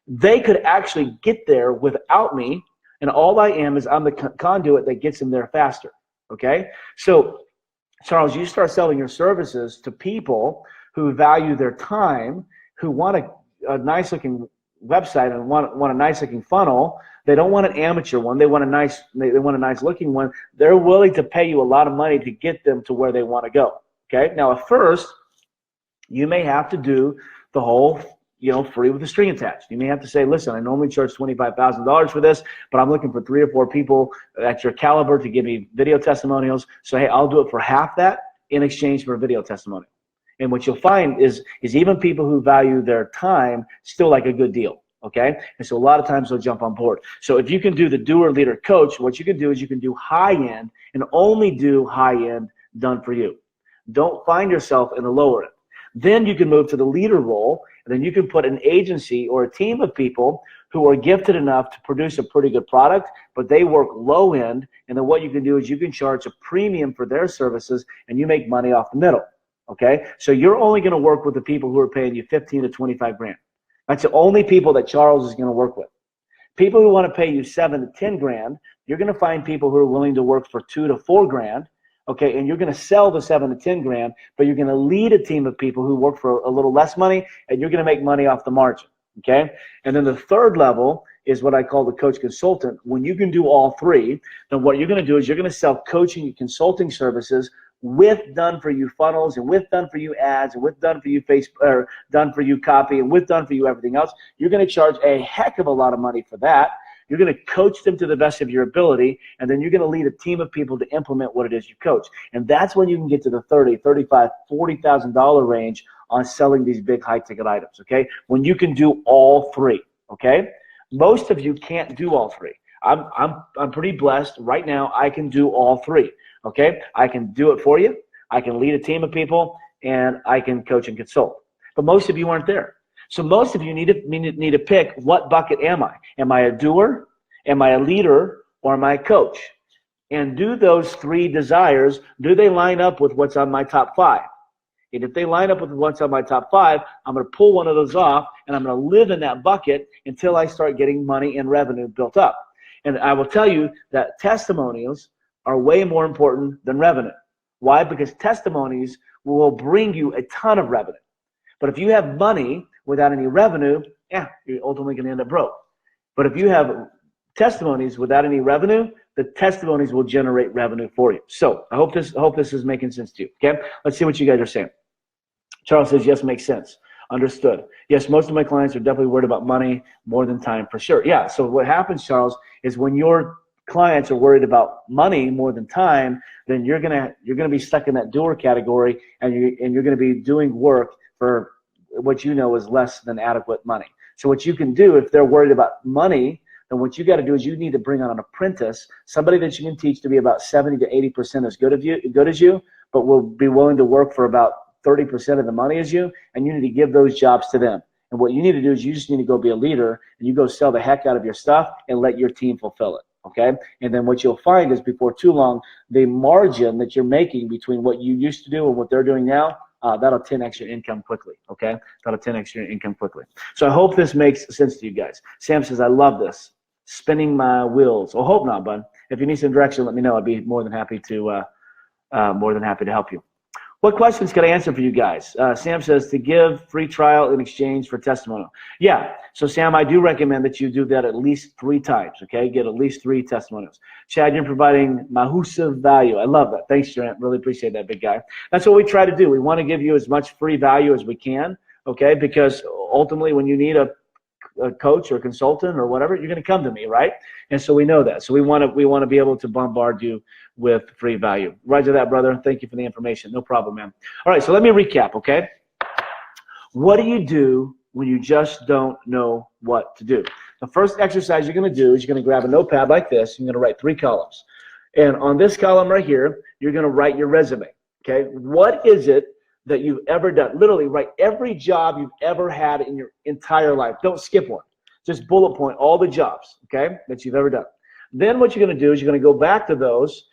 They could actually get there without me, and all I am is I'm the conduit that gets them there faster. Okay, so Charles, you start selling your services to people who value their time, who want a nice looking website and want a nice looking funnel. They don't want an amateur one. They want a nice looking one. They're willing to pay you a lot of money to get them to where they want to go. Okay. Now, at first, you may have to do the whole, free with a string attached. You may have to say, listen, I normally charge $25,000 for this, but I'm looking for 3 or 4 people at your caliber to give me video testimonials. So, hey, I'll do it for half that in exchange for a video testimonial. And what you'll find is even people who value their time still like a good deal, okay? And so a lot of times they'll jump on board. So if you can do the doer, leader, coach, what you can do is you can do high-end and only do high-end done for you. Don't find yourself in the lower end. Then you can move to the leader role, and then you can put an agency or a team of people who are gifted enough to produce a pretty good product, but they work low end, and then what you can do is you can charge a premium for their services, and you make money off the middle. Okay, so you're only going to work with the people who are paying you 15 to 25 grand. That's the only people that Charles is going to work with. People who want to pay you 7 to 10 grand, you're going to find people who are willing to work for 2 to 4 grand. Okay, and you're going to sell the 7 to 10 grand, but you're going to lead a team of people who work for a little less money, and you're going to make money off the margin. Okay, and then the third level is what I call the coach consultant. When you can do all three, then what you're going to do is you're going to sell coaching and consulting services with done for you funnels and with done for you ads and with done for you Facebook or done for you copy and with done for you everything else, you're going to charge a heck of a lot of money for that. You're going to coach them to the best of your ability, and then you're going to lead a team of people to implement what it is you coach. And that's when you can get to the $30,000, $35,000, $40,000 range on selling these big high-ticket items, okay? When you can do all three, okay? Most of you can't do all three. I'm pretty blessed. Right now, I can do all three, okay? I can do it for you. I can lead a team of people, and I can coach and consult. But most of you aren't there. So most of you need to pick, what bucket am I? Am I a doer? Am I a leader? Or am I a coach? And do those three desires, do they line up with what's on my top 5? And if they line up with what's on my top 5, I'm going to pull one of those off, and I'm going to live in that bucket until I start getting money and revenue built up. And I will tell you that testimonials are way more important than revenue. Why? Because testimonies will bring you a ton of revenue. But if you have money without any revenue, yeah, you're ultimately going to end up broke. But if you have testimonies without any revenue, the testimonies will generate revenue for you. So I hope this is making sense to you. Okay, let's see what you guys are saying. Charles says, yes, makes sense. Understood. Yes, most of my clients are definitely worried about money more than time, for sure. Yeah, so what happens, Charles, is when your clients are worried about money more than time, then you're gonna be stuck in that doer category, and you're gonna be doing work for what you know is less than adequate money. So what you can do, if they're worried about money, then what you got to do is you need to bring on an apprentice, somebody that you can teach to be about 70 to 80% as good as you, but will be willing to work for about 30% of the money as you, and you need to give those jobs to them. And what you need to do is you just need to go be a leader, and you go sell the heck out of your stuff and let your team fulfill it. Okay? And then what you'll find is before too long, the margin that you're making between what you used to do and what they're doing now, that'll 10x your income quickly, okay? That'll 10x your income quickly. So I hope this makes sense to you guys. Sam says, I love this. Spinning my wheels. Oh, hope not, bud. If you need some direction, let me know. I'd be more than happy to help you. What questions can I answer for you guys? Sam says, to give free trial in exchange for testimonial. Yeah, so Sam, I do recommend that you do that at least 3 times, okay? Get at least 3 testimonials. Chad, you're providing massive value. I love that. Thanks, Trent. Really appreciate that, big guy. That's what we try to do. We want to give you as much free value as we can, okay? Because ultimately, when you need a coach or consultant or whatever, you're going to come to me, right? And so we know that. So we want to be able to bombard you with free value. Roger that, brother. Thank you for the information. No problem, man. All right, so let me recap, okay? What do you do when you just don't know what to do? The first exercise you're going to do is you're going to grab a notepad like this. You're going to write 3 columns. And on this column right here, you're going to write your resume, okay? What is it that you've ever done? Literally write every job you've ever had in your entire life. Don't skip one. Just bullet point all the jobs, okay, that you've ever done. Then what you're going to do is you're going to go back to those,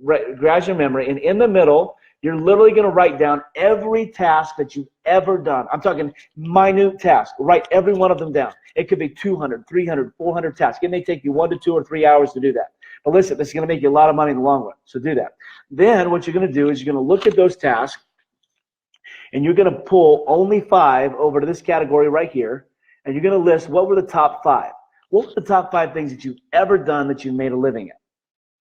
grab your memory, and in the middle, you're literally going to write down every task that you've ever done. I'm talking minute tasks. Write every one of them down. It could be 200, 300, 400 tasks. It may take you 1 to 2 or 3 hours to do that. But listen, this is going to make you a lot of money in the long run, so do that. Then what you're going to do is you're going to look at those tasks, and you're going to pull only 5 over to this category right here, and you're going to list what were the top 5. What were the top 5 things that you've ever done that you made a living at?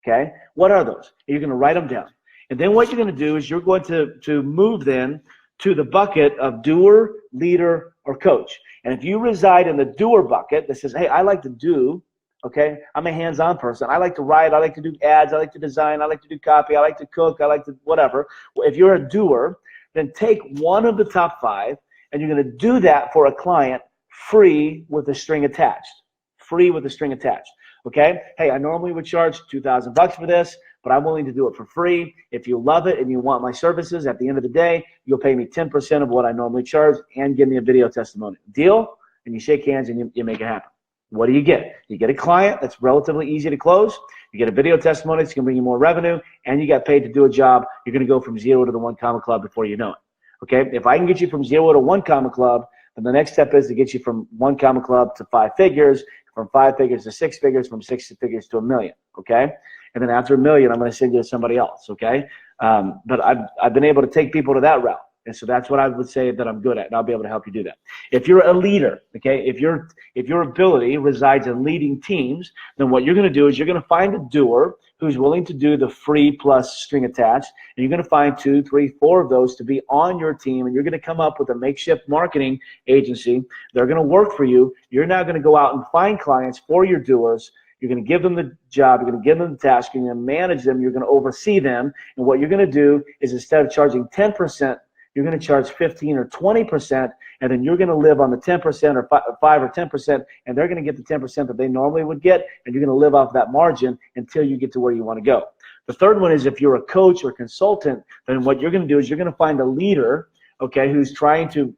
Okay? What are those? And you're going to write them down. And then what you're going to do is you're going to move then to the bucket of doer, leader, or coach. And if you reside in the doer bucket that says, hey, I like to do, okay, I'm a hands-on person. I like to write. I like to do ads. I like to design. I like to do copy. I like to cook. I like to whatever. If you're a doer, then take one of the top 5, and you're going to do that for a client free with a string attached. Free with a string attached. Okay? Hey, I normally would charge $2,000 for this, but I'm willing to do it for free. If you love it and you want my services, at the end of the day, you'll pay me 10% of what I normally charge and give me a video testimony. Deal? And you shake hands and you make it happen. What do you get? You get a client that's relatively easy to close. You get a video testimony that's going to bring you more revenue, and you got paid to do a job. You're going to go from 0 to the 1 Comma Club before you know it. Okay? If I can get you from 0 to 1 Comma Club, then the next step is to get you from 1 Comma Club to 5 figures, from 5 figures to 6 figures, from 6 figures to $1 million. Okay? And then after $1 million, I'm going to send you to somebody else. Okay? But I've been able to take people to that route. And so that's what I would say that I'm good at, and I'll be able to help you do that. If you're a leader, okay, if your ability resides in leading teams, then what you're going to do is you're going to find a doer who's willing to do the free plus string attached, and you're going to find 2, 3, 4 of those to be on your team, and you're going to come up with a makeshift marketing agency. They're going to work for you. You're now going to go out and find clients for your doers. You're going to give them the job. You're going to give them the task. You're going to manage them. You're going to oversee them. And what you're going to do is, instead of charging 10%, you're going to charge 15 or 20%, and then you're going to live on the 10% or 5 or 10%, and they're going to get the 10% that they normally would get, and you're going to live off that margin until you get to where you want to go. The third one is, if you're a coach or consultant, then what you're going to do is you're going to find a leader, okay, who's trying to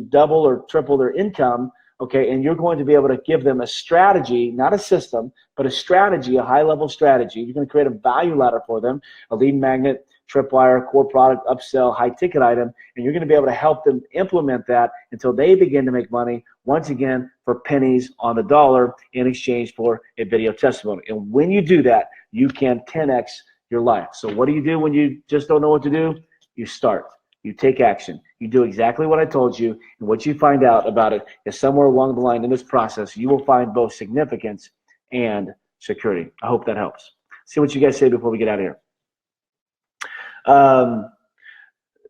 double or triple their income, okay, and you're going to be able to give them a strategy, not a system, but a strategy, a high-level strategy. You're going to create a value ladder for them, a lead magnet, tripwire, core product, upsell, high-ticket item, and you're going to be able to help them implement that until they begin to make money, once again, for pennies on the dollar in exchange for a video testimony. And when you do that, you can 10x your life. So what do you do when you just don't know what to do? You start. You take action. You do exactly what I told you, and what you find out about it is somewhere along the line in this process, you will find both significance and security. I hope that helps. See what you guys say before we get out of here.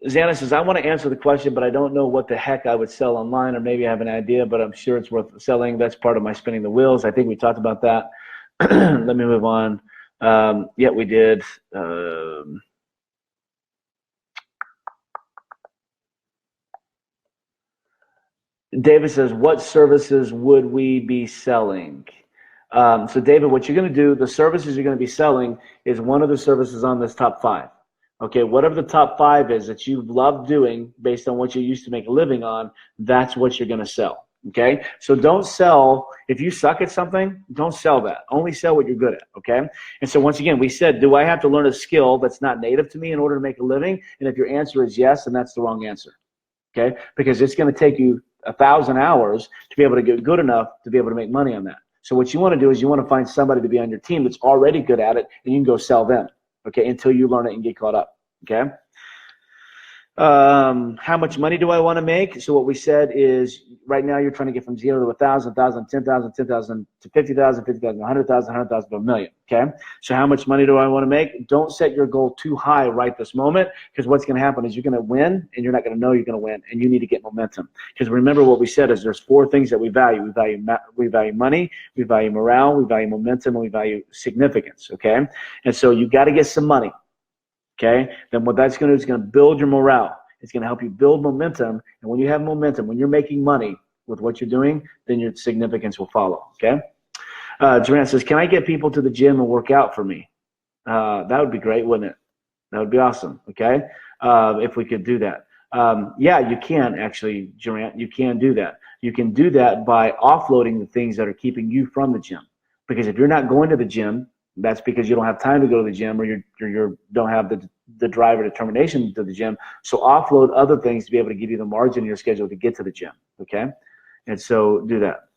Xana says, I want to answer the question, but I don't know what the heck I would sell online, or maybe I have an idea, but I'm sure it's worth selling. That's part of my spinning the wheels. I think we talked about that. Let me move on. Yeah, we did. David says, what services would we be selling? So David, what you're going to do, the services you're going to be selling is one of the services on this top 5. Okay, whatever the top 5 is that you love doing based on what you used to make a living on, that's what you're going to sell. Okay, so don't sell, if you suck at something, don't sell that. Only sell what you're good at. Okay, and so once again, we said, do I have to learn a skill that's not native to me in order to make a living? And if your answer is yes, then that's the wrong answer. Okay, because it's going to take you 1,000 hours to be able to get good enough to be able to make money on that. So what you want to do is you want to find somebody to be on your team that's already good at it, and you can go sell them. Okay, until you learn it and get caught up. Okay. How much money do I want to make? So what we said is, right now you're trying to get from 0 to 1,000, 1,000, 10,000, 10,000 to 50,000, 50,000, 100,000, 100,000 to a million. Okay. So how much money do I want to make? Don't set your goal too high right this moment, because what's going to happen is you're going to win, and you're not going to know you're going to win, and you need to get momentum. Because remember what we said is there's 4 things that we value. We value money, we value morale, we value momentum, and we value significance. Okay. And so you got to get some money. Okay, then what that's going to do is going to build your morale. It's going to help you build momentum. And when you have momentum, when you're making money with what you're doing, then your significance will follow. Okay. Durant says, can I get people to the gym and work out for me? That would be great, wouldn't it? That would be awesome. Okay. If we could do that. Yeah, you can actually, Durant. You can do that. You can do that by offloading the things that are keeping you from the gym. Because if you're not going to the gym, that's because you don't have time to go to the gym, or you don't have the drive or determination to the gym. So offload other things to be able to give you the margin in your schedule to get to the gym. Okay, and so do that.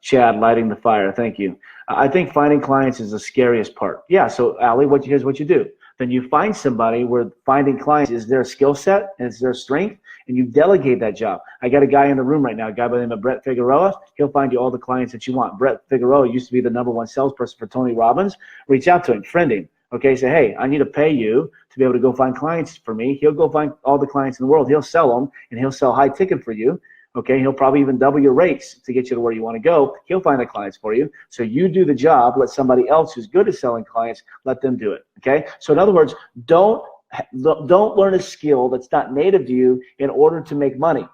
Chad, lighting the fire. Thank you. I think finding clients is the scariest part. Yeah. So Ali, here's what you do. Then you find somebody where finding clients is their skill set and it's their strength, and you delegate that job. I got a guy in the room right now, a guy by the name of Brett Figueroa. He'll find you all the clients that you want. Brett Figueroa used to be the #1 salesperson for Tony Robbins. Reach out to him, friend him. Okay, say, hey, I need to pay you to be able to go find clients for me. He'll go find all the clients in the world. He'll sell them, and he'll sell high ticket for you. Okay, he'll probably even double your rates to get you to where you want to go. He'll find the clients for you. So you do the job, let somebody else who's good at selling clients, let them do it. Okay, so in other words, don't learn a skill that's not native to you in order to make money.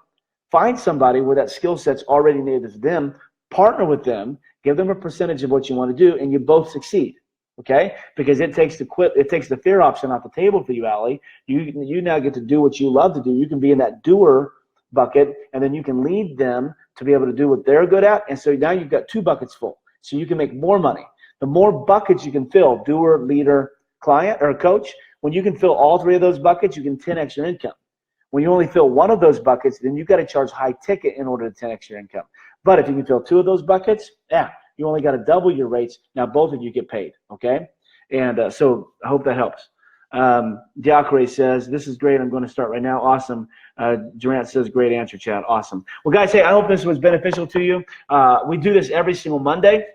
Find somebody where that skill set's already native to them, partner with them, give them a percentage of what you want to do, and you both succeed. Okay, because it takes the fear option off the table for you, Ali. You now get to do what you love to do. You can be in that doer bucket, and then you can lead them to be able to do what they're good at. And so now you've got 2 buckets full, so you can make more money. The more buckets you can fill, doer, leader, client, or coach, when you can fill all 3 of those buckets, you can 10x your income. When you only fill 1 of those buckets, then you've got to charge high ticket in order to 10x your income. But if you can fill 2 of those buckets, yeah, you only got to double your rates. Now both of you get paid. Okay, and so I hope that helps. Diakre says, this is great. I'm going to start right now. Awesome. Durant says, great answer, Chad. Awesome. Well, guys, hey, I hope this was beneficial to you. We do this every single Monday.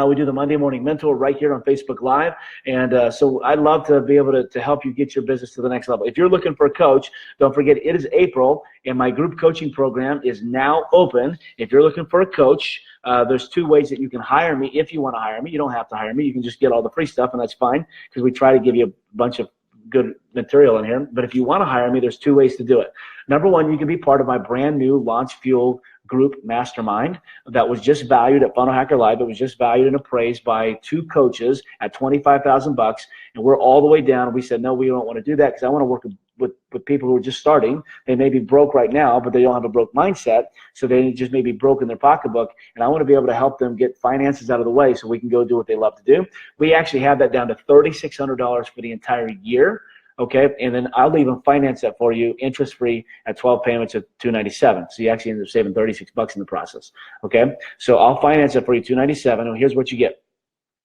We do the Monday Morning Mentor right here on Facebook Live. And so I'd love to be able to help you get your business to the next level. If you're looking for a coach, don't forget it is April, and my group coaching program is now open. If you're looking for a coach, there's 2 ways that you can hire me. If you want to hire me, you don't have to hire me. You can just get all the free stuff, and that's fine, because we try to give you a bunch of good material in here. But if you want to hire me, there's 2 ways to do it. Number one, you can be part of my brand new Launch Fuel group mastermind that was just valued at Funnel Hacker Live. It was just valued and appraised by 2 coaches at $25,000, and we're all the way down. And we said, no, we don't want to do that, because I want to work with people who are just starting. They may be broke right now, but they don't have a broke mindset, so they just may be broke in their pocketbook, and I want to be able to help them get finances out of the way so we can go do what they love to do. We actually have that down to $3,600 for the entire year. Okay, and then I'll even finance that for you, interest-free, at 12 payments at $297. So you actually end up saving $36 in the process. Okay, so I'll finance it for you, $297, and here's what you get.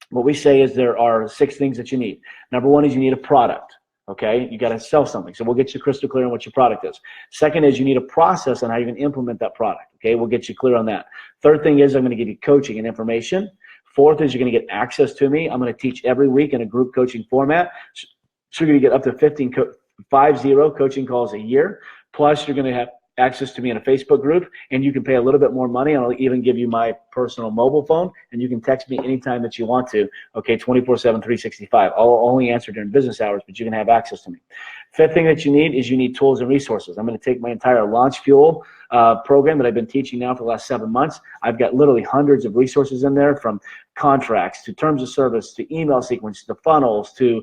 What we say is there are 6 things that you need. Number one is you need a product. Okay, you got to sell something. So we'll get you crystal clear on what your product is. Second is you need a process on how you can implement that product. Okay, we'll get you clear on that. Third thing is I'm going to give you coaching and information. Fourth is you're going to get access to me. I'm going to teach every week in a group coaching format. So you're going to get up to 50 coaching calls a year. Plus, you're going to have access to me in a Facebook group, and you can pay a little bit more money, and I'll even give you my personal mobile phone, and you can text me anytime that you want to, okay, 24/7, 365. I'll only answer during business hours, but you can have access to me. Fifth thing that you need is you need tools and resources. I'm going to take my entire Launch Fuel program that I've been teaching now for the last 7 months. I've got literally hundreds of resources in there, from contracts to terms of service to email sequence to funnels to,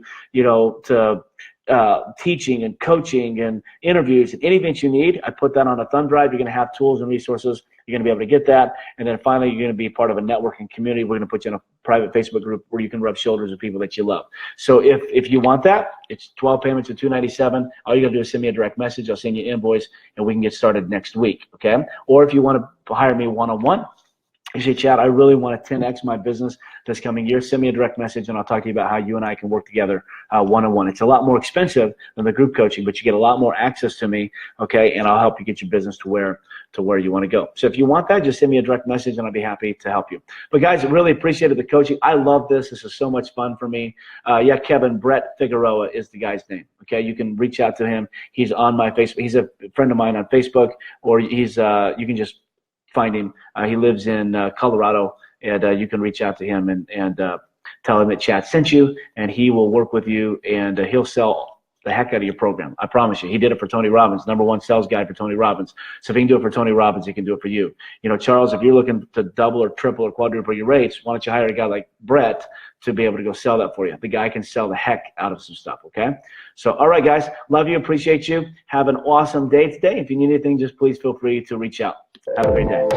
teaching and coaching and interviews and anything you need. I put that on a thumb drive. You're going to have tools and resources. You're going to be able to get that. And then finally, you're going to be part of a networking community. We're going to put you in a private Facebook group where you can rub shoulders with people that you love. So if you want that, it's 12 payments of $297. All you got to do is send me a direct message. I'll send you an invoice, and we can get started next week. Okay. Or if you want to hire me one-on-one, you say, Chad, I really want to 10x my business this coming year. Send me a direct message, and I'll talk to you about how you and I can work together one-on-one. It's a lot more expensive than the group coaching, but you get a lot more access to me, okay, and I'll help you get your business to where you want to go. So if you want that, just send me a direct message, and I'll be happy to help you. But, guys, I really appreciated the coaching. I love this. This is so much fun for me. Yeah, Kevin, Brett Figueroa is the guy's name, okay? You can reach out to him. He's on my Facebook. He's a friend of mine on Facebook, or he's you can just find him. He lives in Colorado, and you can reach out to him and tell him that Chad sent you, and he will work with you, and he'll sell the heck out of your program. I promise you. He did it for Tony Robbins, #1 sales guy for Tony Robbins. So if he can do it for Tony Robbins, he can do it for you. You know, Charles, if you're looking to double or triple or quadruple your rates, why don't you hire a guy like Brett to be able to go sell that for you? The guy can sell the heck out of some stuff, okay? So, all right, guys, love you, appreciate you. Have an awesome day today. If you need anything, just please feel free to reach out. Have a great day.